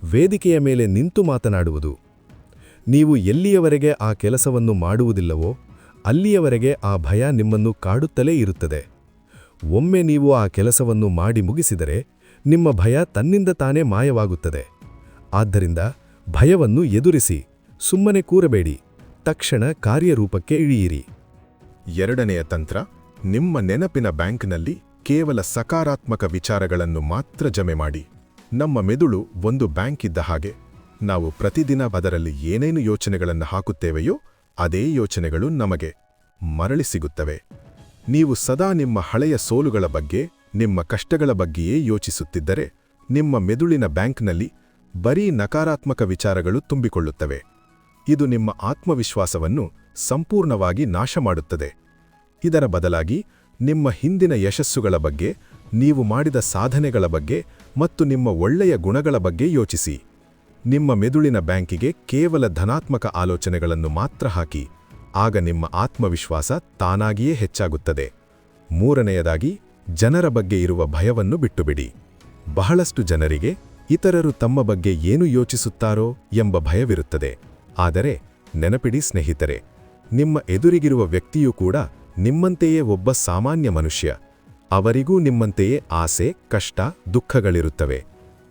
ವೇದಿಕೆಯ ಮೇಲೆ ನಿಂತು ಮಾತನಾಡುವುದು. ನೀವು ಎಲ್ಲಿಯವರೆಗೆ ಆ ಕೆಲಸವನ್ನು ಮಾಡುವುದಿಲ್ಲವೋ ಅಲ್ಲಿಯವರೆಗೆ ಆ ಭಯ ನಿಮ್ಮನ್ನು ಕಾಡುತ್ತಲೇ ಇರುತ್ತದೆ. ಒಮ್ಮೆ ನೀವು ಆ ಕೆಲಸವನ್ನು ಮಾಡಿ ಮುಗಿಸಿದರೆ ನಿಮ್ಮ ಭಯ ತನ್ನಿಂದ ತಾನೇ ಮಾಯವಾಗುತ್ತದೆ. ಆದ್ದರಿಂದ ಭಯವನ್ನು ಎದುರಿಸಿ, ಸುಮ್ಮನೆ ಕೂರಬೇಡಿ, ತಕ್ಷಣ ಕಾರ್ಯರೂಪಕ್ಕೆ ಇಳಿಯಿರಿ. 2ನೆಯ ತಂತ್ರ, ನಿಮ್ಮ ನೆನಪಿನ ಬ್ಯಾಂಕ್ನಲ್ಲಿ ಕೇವಲ ಸಕಾರಾತ್ಮಕ ವಿಚಾರಗಳನ್ನು ಮಾತ್ರ ಜಮೆ ಮಾಡಿ. ನಮ್ಮ ಮೆದುಳು ಒಂದು ಬ್ಯಾಂಕ್ ಇದ್ದ ಹಾಗೆ. ನಾವು ಪ್ರತಿದಿನ ಅದರಲ್ಲಿ ಏನೇನು ಯೋಚನೆಗಳನ್ನು ಹಾಕುತ್ತೇವೆಯೋ ಅದೇ ಯೋಚನೆಗಳು ನಮಗೆ ಮರಳಿ ಸಿಗುತ್ತವೆ. ನೀವು ಸದಾ ನಿಮ್ಮ ಹಳೆಯ ಸೋಲುಗಳ ಬಗ್ಗೆ, ನಿಮ್ಮ ಕಷ್ಟಗಳ ಬಗ್ಗೆಯೇ ಯೋಚಿಸುತ್ತಿದ್ದರೆ ನಿಮ್ಮ ಮೆದುಳಿನ ಬ್ಯಾಂಕ್ನಲ್ಲಿ ಬರೀ ನಕಾರಾತ್ಮಕ ವಿಚಾರಗಳು ತುಂಬಿಕೊಳ್ಳುತ್ತವೆ. ಇದು ನಿಮ್ಮ ಆತ್ಮವಿಶ್ವಾಸವನ್ನು ಸಂಪೂರ್ಣವಾಗಿ ನಾಶ ಮಾಡುತ್ತದೆ. ಇದರ ಬದಲಾಗಿ ನಿಮ್ಮ ಹಿಂದಿನ ಯಶಸ್ಸುಗಳ ಬಗ್ಗೆ, ನೀವು ಮಾಡಿದ ಸಾಧನೆಗಳ ಬಗ್ಗೆ ಮತ್ತು ನಿಮ್ಮ ಒಳ್ಳೆಯ ಗುಣಗಳ ಬಗ್ಗೆ ಯೋಚಿಸಿ. ನಿಮ್ಮ ಮೆದುಳಿನ ಬ್ಯಾಂಕಿಗೆ ಕೇವಲ ಧನಾತ್ಮಕ ಆಲೋಚನೆಗಳನ್ನು ಮಾತ್ರ ಹಾಕಿ. ಆಗ ನಿಮ್ಮ ಆತ್ಮವಿಶ್ವಾಸ ತಾನಾಗಿಯೇ ಹೆಚ್ಚಾಗುತ್ತದೆ. 3ನೆಯದಾಗಿ, ಜನರ ಬಗ್ಗೆ ಇರುವ ಭಯವನ್ನು ಬಿಟ್ಟುಬಿಡಿ. ಬಹಳಷ್ಟು ಜನರಿಗೆ ಇತರರು ತಮ್ಮ ಬಗ್ಗೆ ಏನು ಯೋಚಿಸುತ್ತಾರೋ ಎಂಬ ಭಯವಿರುತ್ತದೆ. ಆದರೆ ನೆನಪಿಡಿ ಸ್ನೇಹಿತರೆ, ನಿಮ್ಮ ಎದುರಿಗಿರುವ ವ್ಯಕ್ತಿಯೂ ಕೂಡ ನಿಮ್ಮಂತೆಯೇ ಒಬ್ಬ ಸಾಮಾನ್ಯ ಮನುಷ್ಯ. ಅವರಿಗೂ ನಿಮ್ಮಂತೆಯೇ ಆಸೆ, ಕಷ್ಟ, ದುಃಖಗಳಿರುತ್ತವೆ.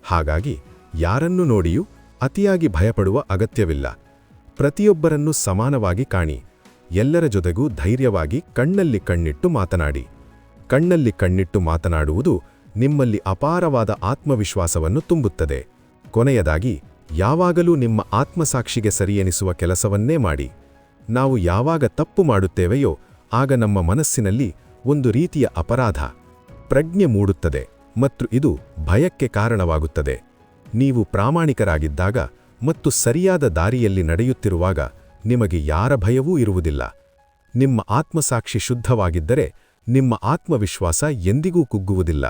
ಹಾಗಾಗಿ ಯಾರನ್ನು ನೋಡಿಯೂ ಅತಿಯಾಗಿ ಭಯಪಡುವ ಅಗತ್ಯವಿಲ್ಲ. ಪ್ರತಿಯೊಬ್ಬರನ್ನೂ ಸಮಾನವಾಗಿ ಕಾಣಿ. ಎಲ್ಲರ ಜೊತೆಗೂ ಧೈರ್ಯವಾಗಿ ಕಣ್ಣಲ್ಲಿ ಕಣ್ಣಿಟ್ಟು ಮಾತನಾಡಿ. ಕಣ್ಣಲ್ಲಿ ಕಣ್ಣಿಟ್ಟು ಮಾತನಾಡುವುದು ನಿಮ್ಮಲ್ಲಿ ಅಪಾರವಾದ ಆತ್ಮವಿಶ್ವಾಸವನ್ನು ತುಂಬುತ್ತದೆ. ಕೊನೆಯದಾಗಿ, ಯಾವಾಗಲೂ ನಿಮ್ಮ ಆತ್ಮಸಾಕ್ಷಿಗೆ ಸರಿಯೆನಿಸುವ ಕೆಲಸವನ್ನೇ ಮಾಡಿ. ನಾವು ಯಾವಾಗ ತಪ್ಪು ಮಾಡುತ್ತೇವೆಯೋ ಆಗ ನಮ್ಮ ಮನಸ್ಸಿನಲ್ಲಿ ಒಂದು ರೀತಿಯ ಅಪರಾಧ ಪ್ರಜ್ಞೆ ಮೂಡುತ್ತದೆ ಮತ್ತು ಇದು ಭಯಕ್ಕೆ ಕಾರಣವಾಗುತ್ತದೆ. ನೀವು ಪ್ರಾಮಾಣಿಕರಾಗಿದ್ದಾಗ ಮತ್ತು ಸರಿಯಾದ ದಾರಿಯಲ್ಲಿ ನಡೆಯುತ್ತಿರುವಾಗ ನಿಮಗೆ ಯಾರ ಭಯವೂ ಇರುವುದಿಲ್ಲ. ನಿಮ್ಮ ಆತ್ಮಸಾಕ್ಷಿ ಶುದ್ಧವಾಗಿದ್ದರೆ ನಿಮ್ಮ ಆತ್ಮವಿಶ್ವಾಸ ಎಂದಿಗೂ ಕುಗ್ಗುವುದಿಲ್ಲ.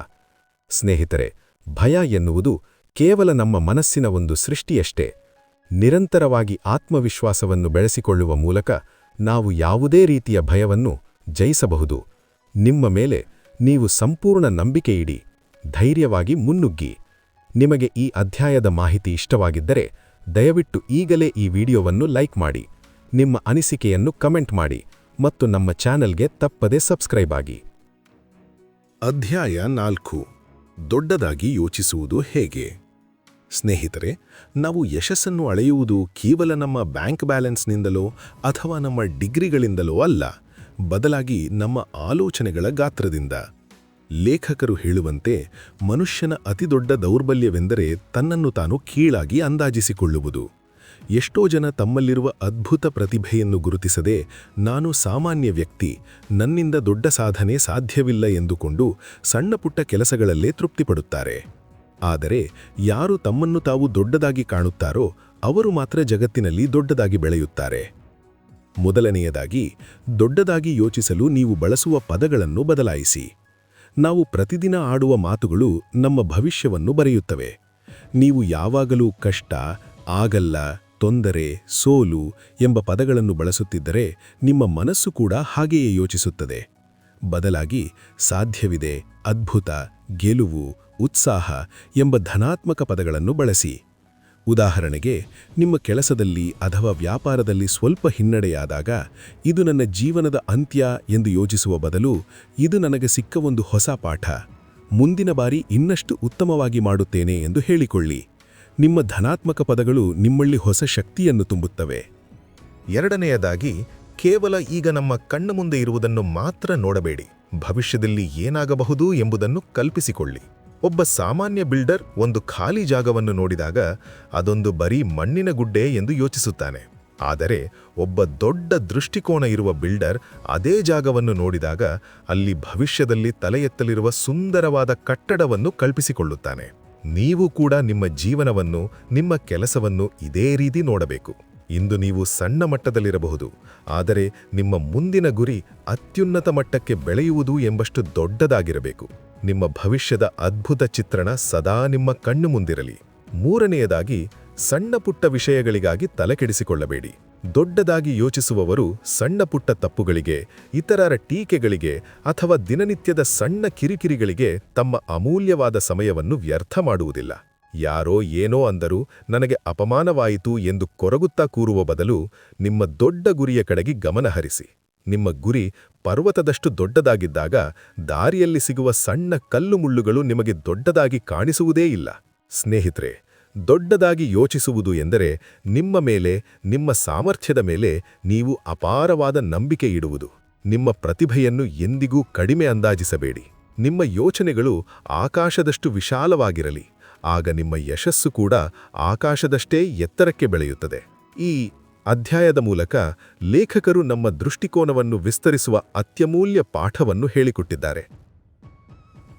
ಸ್ನೇಹಿತರೆ, ಭಯ ಎನ್ನುವುದು ಕೇವಲ ನಮ್ಮ ಮನಸ್ಸಿನ ಒಂದು ಸೃಷ್ಟಿಯಷ್ಟೇ. ನಿರಂತರವಾಗಿ ಆತ್ಮವಿಶ್ವಾಸವನ್ನು ಬೆಳೆಸಿಕೊಳ್ಳುವ ಮೂಲಕ ನಾವು ಯಾವುದೇ ರೀತಿಯ ಭಯವನ್ನು ಜಯಿಸಬಹುದು. ನಿಮ್ಮ ಮೇಲೆ ನೀವು ಸಂಪೂರ್ಣ ನಂಬಿಕೆಯಿಡಿ, ಧೈರ್ಯವಾಗಿ ಮುನ್ನುಗ್ಗಿ. ನಿಮಗೆ ಈ ಅಧ್ಯಾಯದ ಮಾಹಿತಿ ಇಷ್ಟವಾಗಿದ್ದರೆ ದಯವಿಟ್ಟು ಈಗಲೇ ಈ ವಿಡಿಯೋವನ್ನು ಲೈಕ್ ಮಾಡಿ, ನಿಮ್ಮ ಅನಿಸಿಕೆಯನ್ನು ಕಮೆಂಟ್ ಮಾಡಿ ಮತ್ತು ನಮ್ಮ ಚಾನೆಲ್ಗೆ ತಪ್ಪದೇ ಸಬ್ಸ್ಕ್ರೈಬ್ ಆಗಿ. ಅಧ್ಯಾಯ 4. ದೊಡ್ಡದಾಗಿ ಯೋಚಿಸುವುದು ಹೇಗೆ? ಸ್ನೇಹಿತರೆ, ನಾವು ಯಶಸ್ಸನ್ನು ಅಳೆಯುವುದು ಕೇವಲ ನಮ್ಮ ಬ್ಯಾಂಕ್ ಬ್ಯಾಲೆನ್ಸ್ನಿಂದಲೋ ಅಥವಾ ನಮ್ಮ ಡಿಗ್ರಿಗಳಿಂದಲೋ ಅಲ್ಲ, ಬದಲಾಗಿ ನಮ್ಮ ಆಲೋಚನೆಗಳ ಗಾತ್ರದಿಂದ. ಲೇಖಕರು ಹೇಳುವಂತೆ ಮನುಷ್ಯನ ಅತಿದೊಡ್ಡ ದೌರ್ಬಲ್ಯವೆಂದರೆ ತನ್ನನ್ನು ತಾನು ಕೀಳಾಗಿ ಅಂದಾಜಿಸಿಕೊಳ್ಳುವುದು. ಎಷ್ಟೋ ಜನ ತಮ್ಮಲ್ಲಿರುವ ಅದ್ಭುತ ಪ್ರತಿಭೆಯನ್ನು ಗುರುತಿಸದೆ ನಾನು ಸಾಮಾನ್ಯ ವ್ಯಕ್ತಿ, ನನ್ನಿಂದ ದೊಡ್ಡ ಸಾಧನೆ ಸಾಧ್ಯವಿಲ್ಲ ಎಂದುಕೊಂಡು ಸಣ್ಣಪುಟ್ಟ ಕೆಲಸಗಳಲ್ಲೇ ತೃಪ್ತಿಪಡುತ್ತಾರೆ. ಆದರೆ ಯಾರು ತಮ್ಮನ್ನು ತಾವು ದೊಡ್ಡದಾಗಿ ಕಾಣುತ್ತಾರೋ ಅವರು ಮಾತ್ರ ಜಗತ್ತಿನಲ್ಲಿ ದೊಡ್ಡದಾಗಿ ಬೆಳೆಯುತ್ತಾರೆ. ಮೊದಲನೆಯದಾಗಿ, ದೊಡ್ಡದಾಗಿ ಯೋಚಿಸಲು ನೀವು ಬಳಸುವ ಪದಗಳನ್ನು ಬದಲಾಯಿಸಿ. ನಾವು ಪ್ರತಿದಿನ ಆಡುವ ಮಾತುಗಳು ನಮ್ಮ ಭವಿಷ್ಯವನ್ನು ಬರೆಯುತ್ತವೆ. ನೀವು ಯಾವಾಗಲೂ ಕಷ್ಟ, ಆಗಲ್ಲ, ತೊಂದರೆ, ಸೋಲು ಎಂಬ ಪದಗಳನ್ನು ಬಳಸುತ್ತಿದ್ದರೆ ನಿಮ್ಮ ಮನಸ್ಸು ಕೂಡ ಹಾಗೆಯೇ ಯೋಚಿಸುತ್ತದೆ. ಬದಲಾಗಿ ಸಾಧ್ಯವಿದೆ, ಅದ್ಭುತ, ಗೆಲುವು, ಉತ್ಸಾಹ ಎಂಬ ಧನಾತ್ಮಕ ಪದಗಳನ್ನು ಬಳಸಿ. ಉದಾಹರಣೆಗೆ, ನಿಮ್ಮ ಕೆಲಸದಲ್ಲಿ ಅಥವಾ ವ್ಯಾಪಾರದಲ್ಲಿ ಸ್ವಲ್ಪ ಹಿನ್ನಡೆಯಾದಾಗ ಇದು ನನ್ನ ಜೀವನದ ಅಂತ್ಯ ಎಂದು ಯೋಚಿಸುವ ಬದಲು ಇದು ನನಗೆ ಸಿಕ್ಕ ಒಂದು ಹೊಸ ಪಾಠ, ಮುಂದಿನ ಬಾರಿ ಇನ್ನಷ್ಟು ಉತ್ತಮವಾಗಿ ಮಾಡುತ್ತೇನೆ ಎಂದು ಹೇಳಿಕೊಳ್ಳಿ. ನಿಮ್ಮ ಧನಾತ್ಮಕ ಪದಗಳು ನಿಮ್ಮಲ್ಲಿ ಹೊಸ ಶಕ್ತಿಯನ್ನು ತುಂಬುತ್ತವೆ. ಎರಡನೆಯದಾಗಿ, ಕೇವಲ ಈಗ ನಮ್ಮ ಕಣ್ಣ ಮುಂದೆ ಇರುವುದನ್ನು ಮಾತ್ರ ನೋಡಬೇಡಿ. ಭವಿಷ್ಯದಲ್ಲಿ ಏನಾಗಬಹುದು ಎಂಬುದನ್ನು ಕಲ್ಪಿಸಿಕೊಳ್ಳಿ. ಒಬ್ಬ ಸಾಮಾನ್ಯ ಬಿಲ್ಡರ್ ಒಂದು ಖಾಲಿ ಜಾಗವನ್ನು ನೋಡಿದಾಗ ಅದೊಂದು ಬರೀ ಮಣ್ಣಿನ ಗುಡ್ಡೆ ಎಂದು ಯೋಚಿಸುತ್ತಾನೆ. ಆದರೆ ಒಬ್ಬ ದೊಡ್ಡ ದೃಷ್ಟಿಕೋನ ಇರುವ ಬಿಲ್ಡರ್ ಅದೇ ಜಾಗವನ್ನು ನೋಡಿದಾಗ ಅಲ್ಲಿ ಭವಿಷ್ಯದಲ್ಲಿ ತಲೆ ಎತ್ತಲಿರುವ ಸುಂದರವಾದ ಕಟ್ಟಡವನ್ನು ಕಲ್ಪಿಸಿಕೊಳ್ಳುತ್ತಾನೆ. ನೀವು ಕೂಡ ನಿಮ್ಮ ಜೀವನವನ್ನು, ನಿಮ್ಮ ಕೆಲಸವನ್ನು ಇದೇ ರೀತಿ ನೋಡಬೇಕು. ಇಂದು ನೀವು ಸಣ್ಣ ಮಟ್ಟದಲ್ಲಿರಬಹುದು, ಆದರೆ ನಿಮ್ಮ ಮುಂದಿನ ಗುರಿ ಅತ್ಯುನ್ನತ ಮಟ್ಟಕ್ಕೆ ಬೆಳೆಯುವುದು ಎಂಬಷ್ಟು ದೊಡ್ಡದಾಗಿರಬೇಕು. ನಿಮ್ಮ ಭವಿಷ್ಯದ ಅದ್ಭುತ ಚಿತ್ರಣ ಸದಾ ನಿಮ್ಮ ಕಣ್ಣು ಮುಂದಿರಲಿ. ಮೂರನೆಯದಾಗಿ, ಸಣ್ಣ ಪುಟ್ಟ ವಿಷಯಗಳಿಗಾಗಿ ತಲೆಕೆಡಿಸಿಕೊಳ್ಳಬೇಡಿ. ದೊಡ್ಡದಾಗಿ ಯೋಚಿಸುವವರು ಸಣ್ಣ ಪುಟ್ಟ ತಪ್ಪುಗಳಿಗೆ, ಇತರರ ಟೀಕೆಗಳಿಗೆ ಅಥವಾ ದಿನನಿತ್ಯದ ಸಣ್ಣ ಕಿರಿಕಿರಿಗಳಿಗೆ ತಮ್ಮ ಅಮೂಲ್ಯವಾದ ಸಮಯವನ್ನು ವ್ಯರ್ಥ ಮಾಡುವುದಿಲ್ಲ. ಯಾರೋ ಏನೋ ಅಂದರೂ ನನಗೆ ಅಪಮಾನವಾಯಿತು ಎಂದು ಕೊರಗುತ್ತಾ ಕೂರುವ ಬದಲು ನಿಮ್ಮ ದೊಡ್ಡ ಗುರಿಯ ಕಡೆಗೆ ಗಮನಹರಿಸಿ. ನಿಮ್ಮ ಗುರಿ ಪರ್ವತದಷ್ಟು ದೊಡ್ಡದಾಗಿದ್ದಾಗ ದಾರಿಯಲ್ಲಿ ಸಿಗುವ ಸಣ್ಣ ಕಲ್ಲು ಮುಳ್ಳುಗಳು ನಿಮಗೆ ದೊಡ್ಡದಾಗಿ ಕಾಣಿಸುವುದೇ ಇಲ್ಲ. ಸ್ನೇಹಿತರೆ, ದೊಡ್ಡದಾಗಿ ಯೋಚಿಸುವುದು ಎಂದರೆ ನಿಮ್ಮ ಮೇಲೆ, ನಿಮ್ಮ ಸಾಮರ್ಥ್ಯದ ಮೇಲೆ ನೀವು ಅಪಾರವಾದ ನಂಬಿಕೆ ಇಡುವುದು. ನಿಮ್ಮ ಪ್ರತಿಭೆಯನ್ನು ಎಂದಿಗೂ ಕಡಿಮೆ ಅಂದಾಜಿಸಬೇಡಿ. ನಿಮ್ಮ ಯೋಚನೆಗಳು ಆಕಾಶದಷ್ಟು ವಿಶಾಲವಾಗಿರಲಿ. ಆಗ ನಿಮ್ಮ ಯಶಸ್ಸು ಕೂಡ ಆಕಾಶದಷ್ಟೇ ಎತ್ತರಕ್ಕೆ ಬೆಳೆಯುತ್ತದೆ. ಈ ಅಧ್ಯಾಯದ ಮೂಲಕ ಲೇಖಕರು ನಮ್ಮ ದೃಷ್ಟಿಕೋನವನ್ನು ವಿಸ್ತರಿಸುವ ಅತ್ಯಮೂಲ್ಯ ಪಾಠವನ್ನು ಹೇಳಿಕೊಟ್ಟಿದ್ದಾರೆ.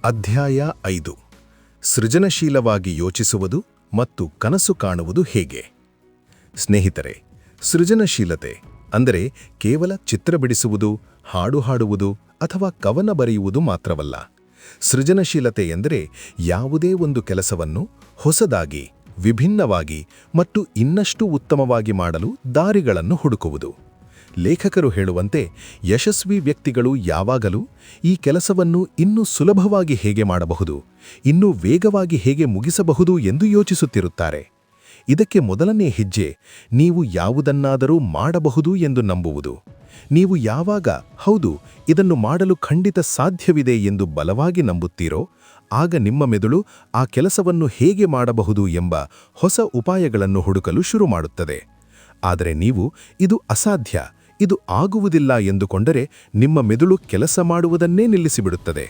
ಅಧ್ಯಾಯ 5. ಸೃಜನಶೀಲವಾಗಿ ಯೋಚಿಸುವುದು ಮತ್ತು ಕನಸು ಕಾಣುವುದು ಹೇಗೆ? ಸ್ನೇಹಿತರೆ, ಸೃಜನಶೀಲತೆ ಅಂದರೆ ಕೇವಲ ಚಿತ್ರ ಬಿಡಿಸುವುದು, ಹಾಡು ಹಾಡುವುದು ಅಥವಾ ಕವನ ಬರೆಯುವುದು ಮಾತ್ರವಲ್ಲ. ಸೃಜನಶೀಲತೆ ಎಂದರೆ ಯಾವುದೇ ಒಂದು ಕೆಲಸವನ್ನು ಹೊಸದಾಗಿ, ವಿಭಿನ್ನವಾಗಿ ಮತ್ತು ಇನ್ನಷ್ಟು ಉತ್ತಮವಾಗಿ ಮಾಡಲು ದಾರಿಗಳನ್ನು ಹುಡುಕುವುದು. ಲೇಖಕರು ಹೇಳುವಂತೆ ಯಶಸ್ವಿ ವ್ಯಕ್ತಿಗಳು ಯಾವಾಗಲೂ ಈ ಕೆಲಸವನ್ನು ಇನ್ನೂ ಸುಲಭವಾಗಿ ಹೇಗೆ ಮಾಡಬಹುದು, ಇನ್ನೂ ವೇಗವಾಗಿ ಹೇಗೆ ಮುಗಿಸಬಹುದು ಎಂದು ಯೋಚಿಸುತ್ತಿರುತ್ತಾರೆ. ಇದಕ್ಕೆ ಮೊದಲನೇ ಹೆಜ್ಜೆ ನೀವು ಯಾವುದನ್ನಾದರೂ ಮಾಡಬಹುದು ಎಂದು ನಂಬುವುದು. ನೀವು ಯಾವಾಗ ಹೌದು, ಇದನ್ನು ಮಾಡಲು ಖಂಡಿತ ಸಾಧ್ಯವಿದೆ ಎಂದು ಬಲವಾಗಿ ನಂಬುತ್ತೀರೋ ಆಗ ನಿಮ್ಮ ಮೆದುಳು ಆ ಕೆಲಸವನ್ನು ಹೇಗೆ ಮಾಡಬಹುದು ಎಂಬ ಹೊಸ ಉಪಾಯಗಳನ್ನು ಹುಡುಕಲು ಶುರು ಮಾಡುತ್ತದೆ. ಆದರೆ ನೀವು ಇದು ಅಸಾಧ್ಯ, ಇದು ಆಗುವುದಿಲ್ಲ ಎಂದುಕೊಂಡರೆ ನಿಮ್ಮ ಮೆದುಳು ಕೆಲಸ ಮಾಡುವುದನ್ನೇ ನಿಲ್ಲಿಸಿಬಿಡುತ್ತದೆ.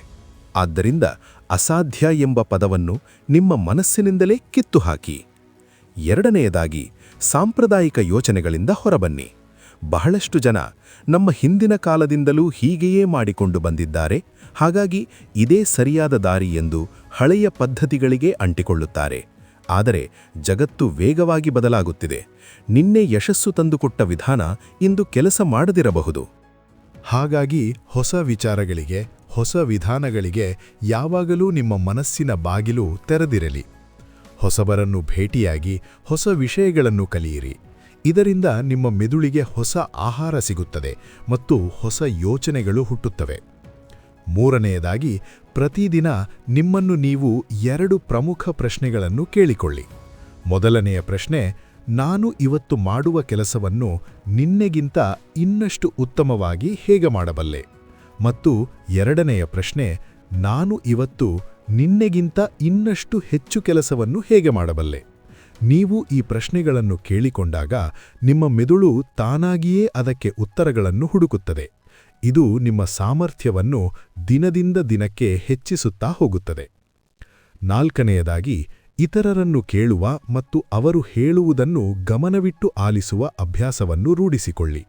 ಆದ್ದರಿಂದ ಅಸಾಧ್ಯ ಎಂಬ ಪದವನ್ನು ನಿಮ್ಮ ಮನಸ್ಸಿನಿಂದಲೇ ಕಿತ್ತುಹಾಕಿ. ಎರಡನೆಯದಾಗಿ, ಸಾಂಪ್ರದಾಯಿಕ ಯೋಚನೆಗಳಿಂದ ಹೊರಬನ್ನಿ. ಬಹಳಷ್ಟು ಜನ ನಮ್ಮ ಹಿಂದಿನ ಕಾಲದಿಂದಲೂ ಹೀಗೆಯೇ ಮಾಡಿಕೊಂಡು ಬಂದಿದ್ದಾರೆ, ಹಾಗಾಗಿ ಇದೇ ಸರಿಯಾದ ದಾರಿ ಎಂದು ಹಳೆಯ ಪದ್ಧತಿಗಳಿಗೆ ಅಂಟಿಕೊಳ್ಳುತ್ತಾರೆ. ಆದರೆ ಜಗತ್ತು ವೇಗವಾಗಿ ಬದಲಾಗುತ್ತಿದೆ. ನಿನ್ನೆ ಯಶಸ್ಸು ತಂದುಕೊಟ್ಟ ವಿಧಾನ ಇಂದು ಕೆಲಸ ಮಾಡದಿರಬಹುದು. ಹಾಗಾಗಿ ಹೊಸ ವಿಚಾರಗಳಿಗೆ, ಹೊಸ ವಿಧಾನಗಳಿಗೆ ಯಾವಾಗಲೂ ನಿಮ್ಮ ಮನಸ್ಸಿನ ಬಾಗಿಲು ತೆರೆದಿರಲಿ. ಹೊಸಬರನ್ನು ಭೇಟಿಯಾಗಿ ಹೊಸ ವಿಷಯಗಳನ್ನು ಕಲಿಯಿರಿ. ಇದರಿಂದ ನಿಮ್ಮ ಮೆದುಳಿಗೆ ಹೊಸ ಆಹಾರ ಸಿಗುತ್ತದೆ ಮತ್ತು ಹೊಸ ಯೋಚನೆಗಳು ಹುಟ್ಟುತ್ತವೆ. ಮೂರನೆಯದಾಗಿ, ಪ್ರತಿದಿನ ನಿಮ್ಮನ್ನು ನೀವು 2 ಪ್ರಮುಖ ಪ್ರಶ್ನೆಗಳನ್ನು ಕೇಳಿಕೊಳ್ಳಿ. ಮೊದಲನೆಯ ಪ್ರಶ್ನೆ, ನಾನು ಇವತ್ತು ಮಾಡುವ ಕೆಲಸವನ್ನು ನಿನ್ನೆಗಿಂತ ಇನ್ನಷ್ಟು ಉತ್ತಮವಾಗಿ ಹೇಗೆ ಮಾಡಬಲ್ಲೆ? ಮತ್ತು ಎರಡನೆಯ ಪ್ರಶ್ನೆ, ನಾನು ಇವತ್ತು ನಿನ್ನೆಗಿಂತ ಇನ್ನಷ್ಟು ಹೆಚ್ಚು ಕೆಲಸವನ್ನು ಹೇಗೆ ಮಾಡಬಲ್ಲೆ? ನೀವು ಈ ಪ್ರಶ್ನೆಗಳನ್ನು ಕೇಳಿಕೊಂಡಾಗ ನಿಮ್ಮ ಮೆದುಳು ತಾನಾಗಿಯೇ ಅದಕ್ಕೆ ಉತ್ತರಗಳನ್ನು ಹುಡುಕುತ್ತದೆ. ಇದು ನಿಮ್ಮ ಸಾಮರ್ಥ್ಯವನ್ನು ದಿನದಿಂದ ದಿನಕ್ಕೆ ಹೆಚ್ಚಿಸುತ್ತಾ ಹೋಗುತ್ತದೆ. 4ನೆಯದಾಗಿ, ಇತರರನ್ನು ಕೇಳುವ ಮತ್ತು ಅವರು ಹೇಳುವುದನ್ನು ಗಮನವಿಟ್ಟು ಆಲಿಸುವ ಅಭ್ಯಾಸವನ್ನು ರೂಢಿಸಿಕೊಳ್ಳಿ.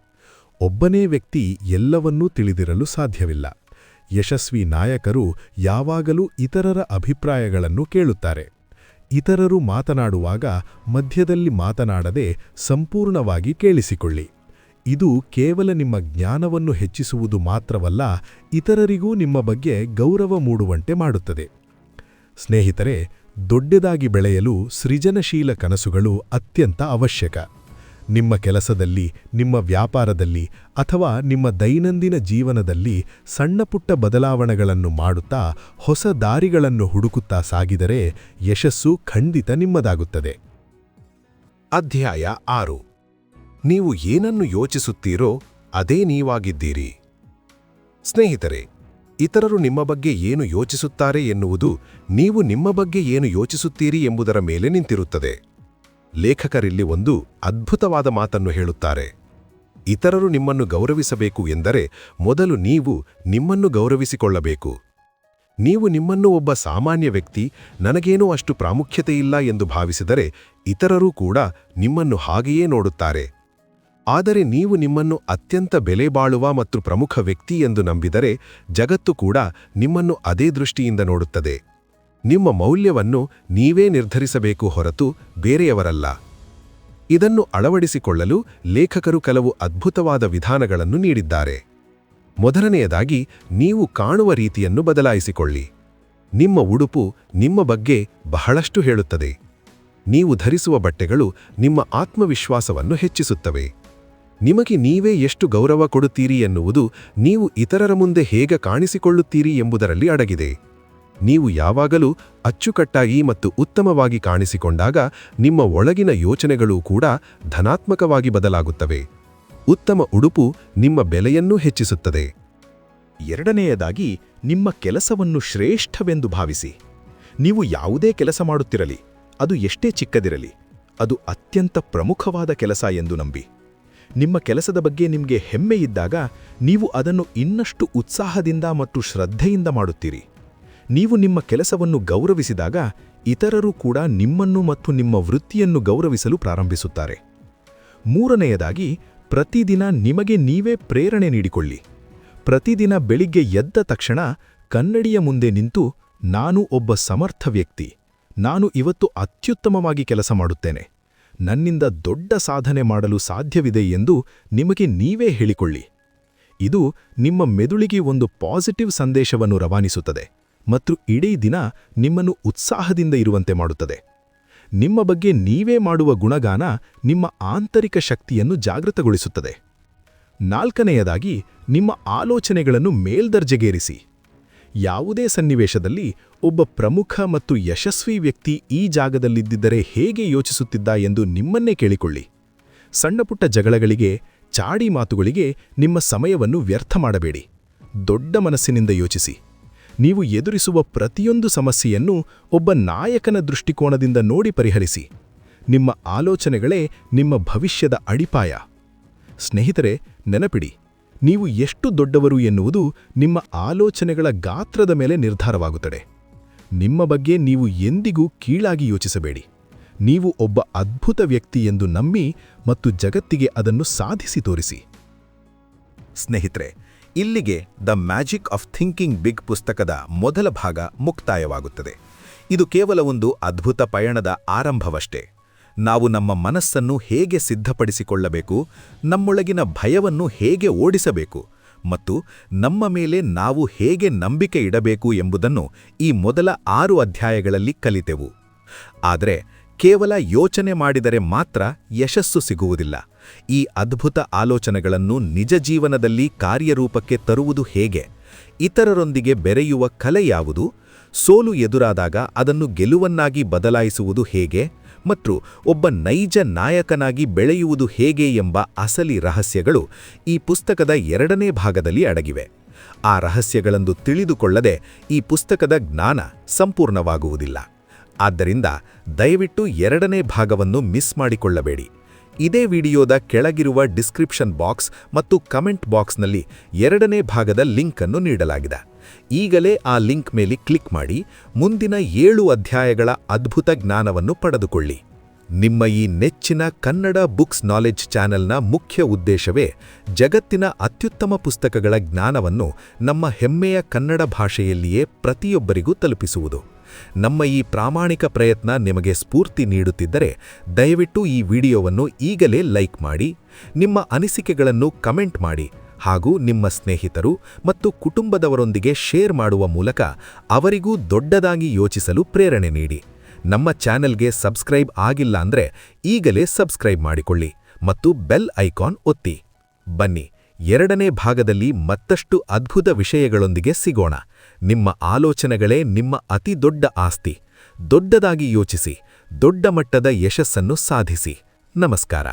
ಒಬ್ಬನೇ ವ್ಯಕ್ತಿ ಎಲ್ಲವನ್ನೂ ತಿಳಿದಿರಲು ಸಾಧ್ಯವಿಲ್ಲ. ಯಶಸ್ವಿ ನಾಯಕರು ಯಾವಾಗಲೂ ಇತರರ ಅಭಿಪ್ರಾಯಗಳನ್ನು ಕೇಳುತ್ತಾರೆ. ಇತರರು ಮಾತನಾಡುವಾಗ ಮಧ್ಯದಲ್ಲಿ ಮಾತನಾಡದೆ ಸಂಪೂರ್ಣವಾಗಿ ಕೇಳಿಸಿಕೊಳ್ಳಿ. ಇದು ಕೇವಲ ನಿಮ್ಮ ಜ್ಞಾನವನ್ನು ಹೆಚ್ಚಿಸುವುದು ಮಾತ್ರವಲ್ಲ, ಇತರರಿಗೂ ನಿಮ್ಮ ಬಗ್ಗೆ ಗೌರವ ಮೂಡುವಂತೆ ಮಾಡುತ್ತದೆ. ಸ್ನೇಹಿತರೆ, ದೊಡ್ಡದಾಗಿ ಬೆಳೆಯಲು ಸೃಜನಶೀಲ ಕನಸುಗಳು ಅತ್ಯಂತ ಅವಶ್ಯಕ. ನಿಮ್ಮ ಕೆಲಸದಲ್ಲಿ, ನಿಮ್ಮ ವ್ಯಾಪಾರದಲ್ಲಿ ಅಥವಾ ನಿಮ್ಮ ದೈನಂದಿನ ಜೀವನದಲ್ಲಿ ಸಣ್ಣಪುಟ್ಟ ಬದಲಾವಣೆಗಳನ್ನು ಮಾಡುತ್ತಾ ಹೊಸ ದಾರಿಗಳನ್ನು ಹುಡುಕುತ್ತಾ ಸಾಗಿದರೆ ಯಶಸ್ಸು ಖಂಡಿತ ನಿಮ್ಮದಾಗುತ್ತದೆ. ಅಧ್ಯಾಯ 6. ನೀವು ಏನನ್ನು ಯೋಚಿಸುತ್ತೀರೋ ಅದೇ ನೀವಾಗಿದ್ದೀರಿ. ಸ್ನೇಹಿತರೆ, ಇತರರು ನಿಮ್ಮ ಬಗ್ಗೆ ಏನು ಯೋಚಿಸುತ್ತಾರೆ ಎನ್ನುವುದು ನೀವು ನಿಮ್ಮ ಬಗ್ಗೆ ಏನು ಯೋಚಿಸುತ್ತೀರಿ ಎಂಬುದರ ಮೇಲೆ ನಿಂತಿರುತ್ತದೆ. ಲೇಖಕರಿಲ್ಲಿ ಒಂದು ಅದ್ಭುತವಾದ ಮಾತನ್ನು ಹೇಳುತ್ತಾರೆ. ಇತರರು ನಿಮ್ಮನ್ನು ಗೌರವಿಸಬೇಕು ಎಂದರೆ ಮೊದಲು ನೀವು ನಿಮ್ಮನ್ನು ಗೌರವಿಸಿಕೊಳ್ಳಬೇಕು. ನೀವು ನಿಮ್ಮನ್ನು ಒಬ್ಬ ಸಾಮಾನ್ಯ ವ್ಯಕ್ತಿ, ನನಗೇನೂ ಅಷ್ಟು ಪ್ರಾಮುಖ್ಯತೆಯಿಲ್ಲ ಎಂದು ಭಾವಿಸಿದರೆ ಇತರರೂ ಕೂಡ ನಿಮ್ಮನ್ನು ಹಾಗೆಯೇ ನೋಡುತ್ತಾರೆ. ಆದರೆ ನೀವು ನಿಮ್ಮನ್ನು ಅತ್ಯಂತ ಬೆಲೆಬಾಳುವ ಮತ್ತು ಪ್ರಮುಖ ವ್ಯಕ್ತಿ ಎಂದು ನಂಬಿದರೆ ಜಗತ್ತು ಕೂಡ ನಿಮ್ಮನ್ನು ಅದೇ ದೃಷ್ಟಿಯಿಂದ ನೋಡುತ್ತದೆ. ನಿಮ್ಮ ಮೌಲ್ಯವನ್ನು ನೀವೇ ನಿರ್ಧರಿಸಬೇಕು ಹೊರತು ಬೇರೆಯವರಲ್ಲ. ಇದನ್ನು ಅಳವಡಿಸಿಕೊಳ್ಳಲು ಲೇಖಕರು ಕೆಲವು ಅದ್ಭುತವಾದ ವಿಧಾನಗಳನ್ನು ನೀಡಿದ್ದಾರೆ. ಮೊದಲನೆಯದಾಗಿ, ನೀವು ಕಾಣುವ ರೀತಿಯನ್ನು ಬದಲಾಯಿಸಿಕೊಳ್ಳಿ. ನಿಮ್ಮ ಉಡುಪು ನಿಮ್ಮ ಬಗ್ಗೆ ಬಹಳಷ್ಟು ಹೇಳುತ್ತದೆ. ನೀವು ಧರಿಸುವ ಬಟ್ಟೆಗಳು ನಿಮ್ಮ ಆತ್ಮವಿಶ್ವಾಸವನ್ನು ಹೆಚ್ಚಿಸುತ್ತವೆ. ನಿಮಗೆ ನೀವೇ ಎಷ್ಟು ಗೌರವ ಕೊಡುತ್ತೀರಿ ಎನ್ನುವುದು ನೀವು ಇತರರ ಮುಂದೆ ಹೇಗೆ ಕಾಣಿಸಿಕೊಳ್ಳುತ್ತೀರಿ ಎಂಬುದರಲ್ಲಿ ಅಡಗಿದೆ. ನೀವು ಯಾವಾಗಲೂ ಅಚ್ಚುಕಟ್ಟಾಗಿ ಮತ್ತು ಉತ್ತಮವಾಗಿ ಕಾಣಿಸಿಕೊಂಡಾಗ ನಿಮ್ಮ ಒಳಗಿನ ಯೋಚನೆಗಳೂ ಕೂಡ ಧನಾತ್ಮಕವಾಗಿ ಬದಲಾಗುತ್ತವೆ. ಉತ್ತಮ ಉಡುಪು ನಿಮ್ಮ ಬೆಲೆಯನ್ನೂ ಹೆಚ್ಚಿಸುತ್ತದೆ. 2ನೆಯದಾಗಿ, ನಿಮ್ಮ ಕೆಲಸವನ್ನು ಶ್ರೇಷ್ಠವೆಂದು ಭಾವಿಸಿ. ನೀವು ಯಾವುದೇ ಕೆಲಸ ಮಾಡುತ್ತಿರಲಿ, ಅದು ಎಷ್ಟೇ ಚಿಕ್ಕದಿರಲಿ, ಅದು ಅತ್ಯಂತ ಪ್ರಮುಖವಾದ ಕೆಲಸ ಎಂದು ನಂಬಿ. ನಿಮ್ಮ ಕೆಲಸದ ಬಗ್ಗೆ ನಿಮಗೆ ಹೆಮ್ಮೆಯಿದ್ದಾಗ ನೀವು ಅದನ್ನು ಇನ್ನಷ್ಟು ಉತ್ಸಾಹದಿಂದ ಮತ್ತು ಶ್ರದ್ಧೆಯಿಂದ ಮಾಡುತ್ತೀರಿ. ನೀವು ನಿಮ್ಮ ಕೆಲಸವನ್ನು ಗೌರವಿಸಿದಾಗ ಇತರರು ಕೂಡ ನಿಮ್ಮನ್ನು ಮತ್ತು ನಿಮ್ಮ ವೃತ್ತಿಯನ್ನು ಗೌರವಿಸಲು ಪ್ರಾರಂಭಿಸುತ್ತಾರೆ. 3ನೆಯದಾಗಿ, ಪ್ರತಿದಿನ ನಿಮಗೆ ನೀವೇ ಪ್ರೇರಣೆ ನೀಡಿಕೊಳ್ಳಿ. ಪ್ರತಿದಿನ ಬೆಳಿಗ್ಗೆ ಎದ್ದ ತಕ್ಷಣ ಕನ್ನಡಿಯ ಮುಂದೆ ನಿಂತು, ನಾನು ಒಬ್ಬ ಸಮರ್ಥ ವ್ಯಕ್ತಿ, ನಾನು ಇವತ್ತು ಅತ್ಯುತ್ತಮವಾಗಿ ಕೆಲಸ ಮಾಡುತ್ತೇನೆ, ನನ್ನಿಂದ ದೊಡ್ಡ ಸಾಧನೆ ಮಾಡಲು ಸಾಧ್ಯವಿದೆ ಎಂದು ನಿಮಗೆ ನೀವೇ ಹೇಳಿಕೊಳ್ಳಿ. ಇದು ನಿಮ್ಮ ಮೆದುಳಿಗೆ ಒಂದು ಪಾಸಿಟಿವ್ ಸಂದೇಶವನ್ನು ರವಾನಿಸುತ್ತದೆ ಮತ್ತು ಇಡೀ ದಿನ ನಿಮ್ಮನ್ನು ಉತ್ಸಾಹದಿಂದ ಇರುವಂತೆ ಮಾಡುತ್ತದೆ. ನಿಮ್ಮ ಬಗ್ಗೆ ನೀವೇ ಮಾಡುವ ಗುಣಗಾನ ನಿಮ್ಮ ಆಂತರಿಕ ಶಕ್ತಿಯನ್ನು ಜಾಗೃತಗೊಳಿಸುತ್ತದೆ. 4ನೆಯದಾಗಿ, ನಿಮ್ಮ ಆಲೋಚನೆಗಳನ್ನು ಮೇಲ್ದರ್ಜೆಗೇರಿಸಿ. ಯಾವುದೇ ಸನ್ನಿವೇಶದಲ್ಲಿ ಒಬ್ಬ ಪ್ರಮುಖ ಮತ್ತು ಯಶಸ್ವಿ ವ್ಯಕ್ತಿ ಈ ಜಾಗದಲ್ಲಿದ್ದರೆ ಹೇಗೆ ಯೋಚಿಸುತ್ತಿದ್ದ ಎಂದು ನಿಮ್ಮನ್ನೇ ಕೇಳಿಕೊಳ್ಳಿ. ಸಣ್ಣಪುಟ್ಟ ಜಗಳಗಳಿಗೆ, ಚಾಡಿ ಮಾತುಗಳಿಗೆ ನಿಮ್ಮ ಸಮಯವನ್ನು ವ್ಯರ್ಥ ಮಾಡಬೇಡಿ. ದೊಡ್ಡ ಮನಸ್ಸಿನಿಂದ ಯೋಚಿಸಿ. ನೀವು ಎದುರಿಸುವ ಪ್ರತಿಯೊಂದು ಸಮಸ್ಯೆಯನ್ನು ಒಬ್ಬ ನಾಯಕನ ದೃಷ್ಟಿಕೋನದಿಂದ ನೋಡಿ ಪರಿಹರಿಸಿ. ನಿಮ್ಮ ಆಲೋಚನೆಗಳೇ ನಿಮ್ಮ ಭವಿಷ್ಯದ ಅಡಿಪಾಯ. ಸ್ನೇಹಿತರೆ, ನೆನಪಿಡಿ, ನೀವು ಎಷ್ಟು ದೊಡ್ಡವರು ಎನ್ನುವುದು ನಿಮ್ಮ ಆಲೋಚನೆಗಳ ಗಾತ್ರದ ಮೇಲೆ ನಿರ್ಧಾರವಾಗುತ್ತದೆ. ನಿಮ್ಮ ಬಗ್ಗೆ ನೀವು ಎಂದಿಗೂ ಕೀಳಾಗಿ ಯೋಚಿಸಬೇಡಿ. ನೀವು ಒಬ್ಬ ಅದ್ಭುತ ವ್ಯಕ್ತಿ ಎಂದು ನಂಬಿ ಮತ್ತು ಜಗತ್ತಿಗೆ ಅದನ್ನು ಸಾಧಿಸಿ ತೋರಿಸಿ. ಸ್ನೇಹಿತರೆ, ಇಲ್ಲಿಗೆ the magic of thinking big ಪುಸ್ತಕದ ಮೊದಲ ಭಾಗ ಮುಕ್ತಾಯವಾಗುತ್ತದೆ. ಇದು ಕೇವಲ ಒಂದು ಅದ್ಭುತ ಪಯಣದ ಆರಂಭವಷ್ಟೇ. ನಾವು ನಮ್ಮ ಮನಸ್ಸನ್ನು ಹೇಗೆ ಸಿದ್ಧಪಡಿಸಿಕೊಳ್ಳಬೇಕು, ನಮ್ಮೊಳಗಿನ ಭಯವನ್ನು ಹೇಗೆ ಓಡಿಸಬೇಕು ಮತ್ತು ನಮ್ಮ ಮೇಲೆ ನಾವು ಹೇಗೆ ನಂಬಿಕೆ ಇಡಬೇಕು ಎಂಬುದನ್ನು ಈ ಮೊದಲ 6 ಅಧ್ಯಾಯಗಳಲ್ಲಿ ಕಲಿತೆವು. ಆದರೆ ಕೇವಲ ಯೋಚನೆ ಮಾಡಿದರೆ ಮಾತ್ರ ಯಶಸ್ಸು ಸಿಗುವುದಿಲ್ಲ. ಈ ಅದ್ಭುತ ಆಲೋಚನೆಗಳನ್ನು ನಿಜ ಜೀವನದಲ್ಲಿ ಕಾರ್ಯರೂಪಕ್ಕೆ ತರುವುದು ಹೇಗೆ, ಇತರರೊಂದಿಗೆ ಬೆರೆಯುವ ಕಲೆ ಯಾವುದು, ಸೋಲು ಎದುರಾದಾಗ ಅದನ್ನು ಗೆಲುವನ್ನಾಗಿ ಬದಲಾಯಿಸುವುದು ಹೇಗೆ ಮತ್ತು ಒಬ್ಬ ನೈಜ ನಾಯಕನಾಗಿ ಬೆಳೆಯುವುದು ಹೇಗೆ ಎಂಬ ಅಸಲಿ ರಹಸ್ಯಗಳು ಈ ಪುಸ್ತಕದ 2ನೇ ಭಾಗದಲ್ಲಿ ಅಡಗಿವೆ. ಆ ರಹಸ್ಯಗಳನ್ನು ತಿಳಿದುಕೊಳ್ಳದೆ ಈ ಪುಸ್ತಕದ ಜ್ಞಾನ ಸಂಪೂರ್ಣವಾಗುವುದಿಲ್ಲ. ಆದ್ದರಿಂದ ದಯವಿಟ್ಟು 2ನೇ ಭಾಗವನ್ನು ಮಿಸ್ ಮಾಡಿಕೊಳ್ಳಬೇಡಿ. ಇದೇ ವಿಡಿಯೋದ ಕೆಳಗಿರುವ ಡಿಸ್ಕ್ರಿಪ್ಷನ್ ಬಾಕ್ಸ್ ಮತ್ತು ಕಮೆಂಟ್ ಬಾಕ್ಸ್ನಲ್ಲಿ 2ನೇ ಭಾಗದ ಲಿಂಕ್ ಅನ್ನು ನೀಡಲಾಗಿದೆ. ಈಗಲೇ ಆ ಲಿಂಕ್ ಮೇಲೆ ಕ್ಲಿಕ್ ಮಾಡಿ ಮುಂದಿನ 7 ಅಧ್ಯಾಯಗಳ ಅದ್ಭುತ ಜ್ಞಾನವನ್ನು ಪಡೆದುಕೊಳ್ಳಿ. ನಿಮ್ಮ ಈ ನೆಚ್ಚಿನ ಕನ್ನಡ ಬುಕ್ಸ್ ನಾಲೆಡ್ಜ್ ಚಾನೆಲ್ನ ಮುಖ್ಯ ಉದ್ದೇಶವೇ ಜಗತ್ತಿನ ಅತ್ಯುತ್ತಮ ಪುಸ್ತಕಗಳ ಜ್ಞಾನವನ್ನು ನಮ್ಮ ಹೆಮ್ಮೆಯ ಕನ್ನಡ ಭಾಷೆಯಲ್ಲಿಯೇ ಪ್ರತಿಯೊಬ್ಬರಿಗೂ ತಲುಪಿಸುವುದು. ನಮ್ಮ ಈ ಪ್ರಾಮಾಣಿಕ ಪ್ರಯತ್ನ ನಿಮಗೆ ಸ್ಫೂರ್ತಿ ನೀಡುತ್ತಿದ್ದರೆ ದಯವಿಟ್ಟು ಈ ವಿಡಿಯೋವನ್ನು ಈಗಲೇ ಲೈಕ್ ಮಾಡಿ, ನಿಮ್ಮ ಅನಿಸಿಕೆಗಳನ್ನು ಕಮೆಂಟ್ ಮಾಡಿ ಹಾಗೂ ನಿಮ್ಮ ಸ್ನೇಹಿತರು ಮತ್ತು ಕುಟುಂಬದವರೊಂದಿಗೆ ಶೇರ್ ಮಾಡುವ ಮೂಲಕ ಅವರಿಗೂ ದೊಡ್ಡದಾಗಿ ಯೋಚಿಸಲು ಪ್ರೇರಣೆ ನೀಡಿ. ನಮ್ಮ ಚಾನೆಲ್ಗೆ ಸಬ್ಸ್ಕ್ರೈಬ್ ಆಗಿಲ್ಲ ಅಂದ್ರೆ ಈಗಲೇ ಸಬ್ಸ್ಕ್ರೈಬ್ ಮಾಡಿಕೊಳ್ಳಿ ಮತ್ತು ಬೆಲ್ ಐಕಾನ್ ಒತ್ತಿ. ಬನ್ನಿ, 2ನೇ ಭಾಗದಲ್ಲಿ ಮತ್ತಷ್ಟು ಅದ್ಭುತ ವಿಷಯಗಳೊಂದಿಗೆ ಸಿಗೋಣ. ನಿಮ್ಮ ಆಲೋಚನೆಗಳೇ ನಿಮ್ಮ ಅತಿ ದೊಡ್ಡ ಆಸ್ತಿ. ದೊಡ್ಡದಾಗಿ ಯೋಚಿಸಿ, ದೊಡ್ಡ ಮಟ್ಟದ ಯಶಸ್ಸನ್ನು ಸಾಧಿಸಿ. ನಮಸ್ಕಾರ.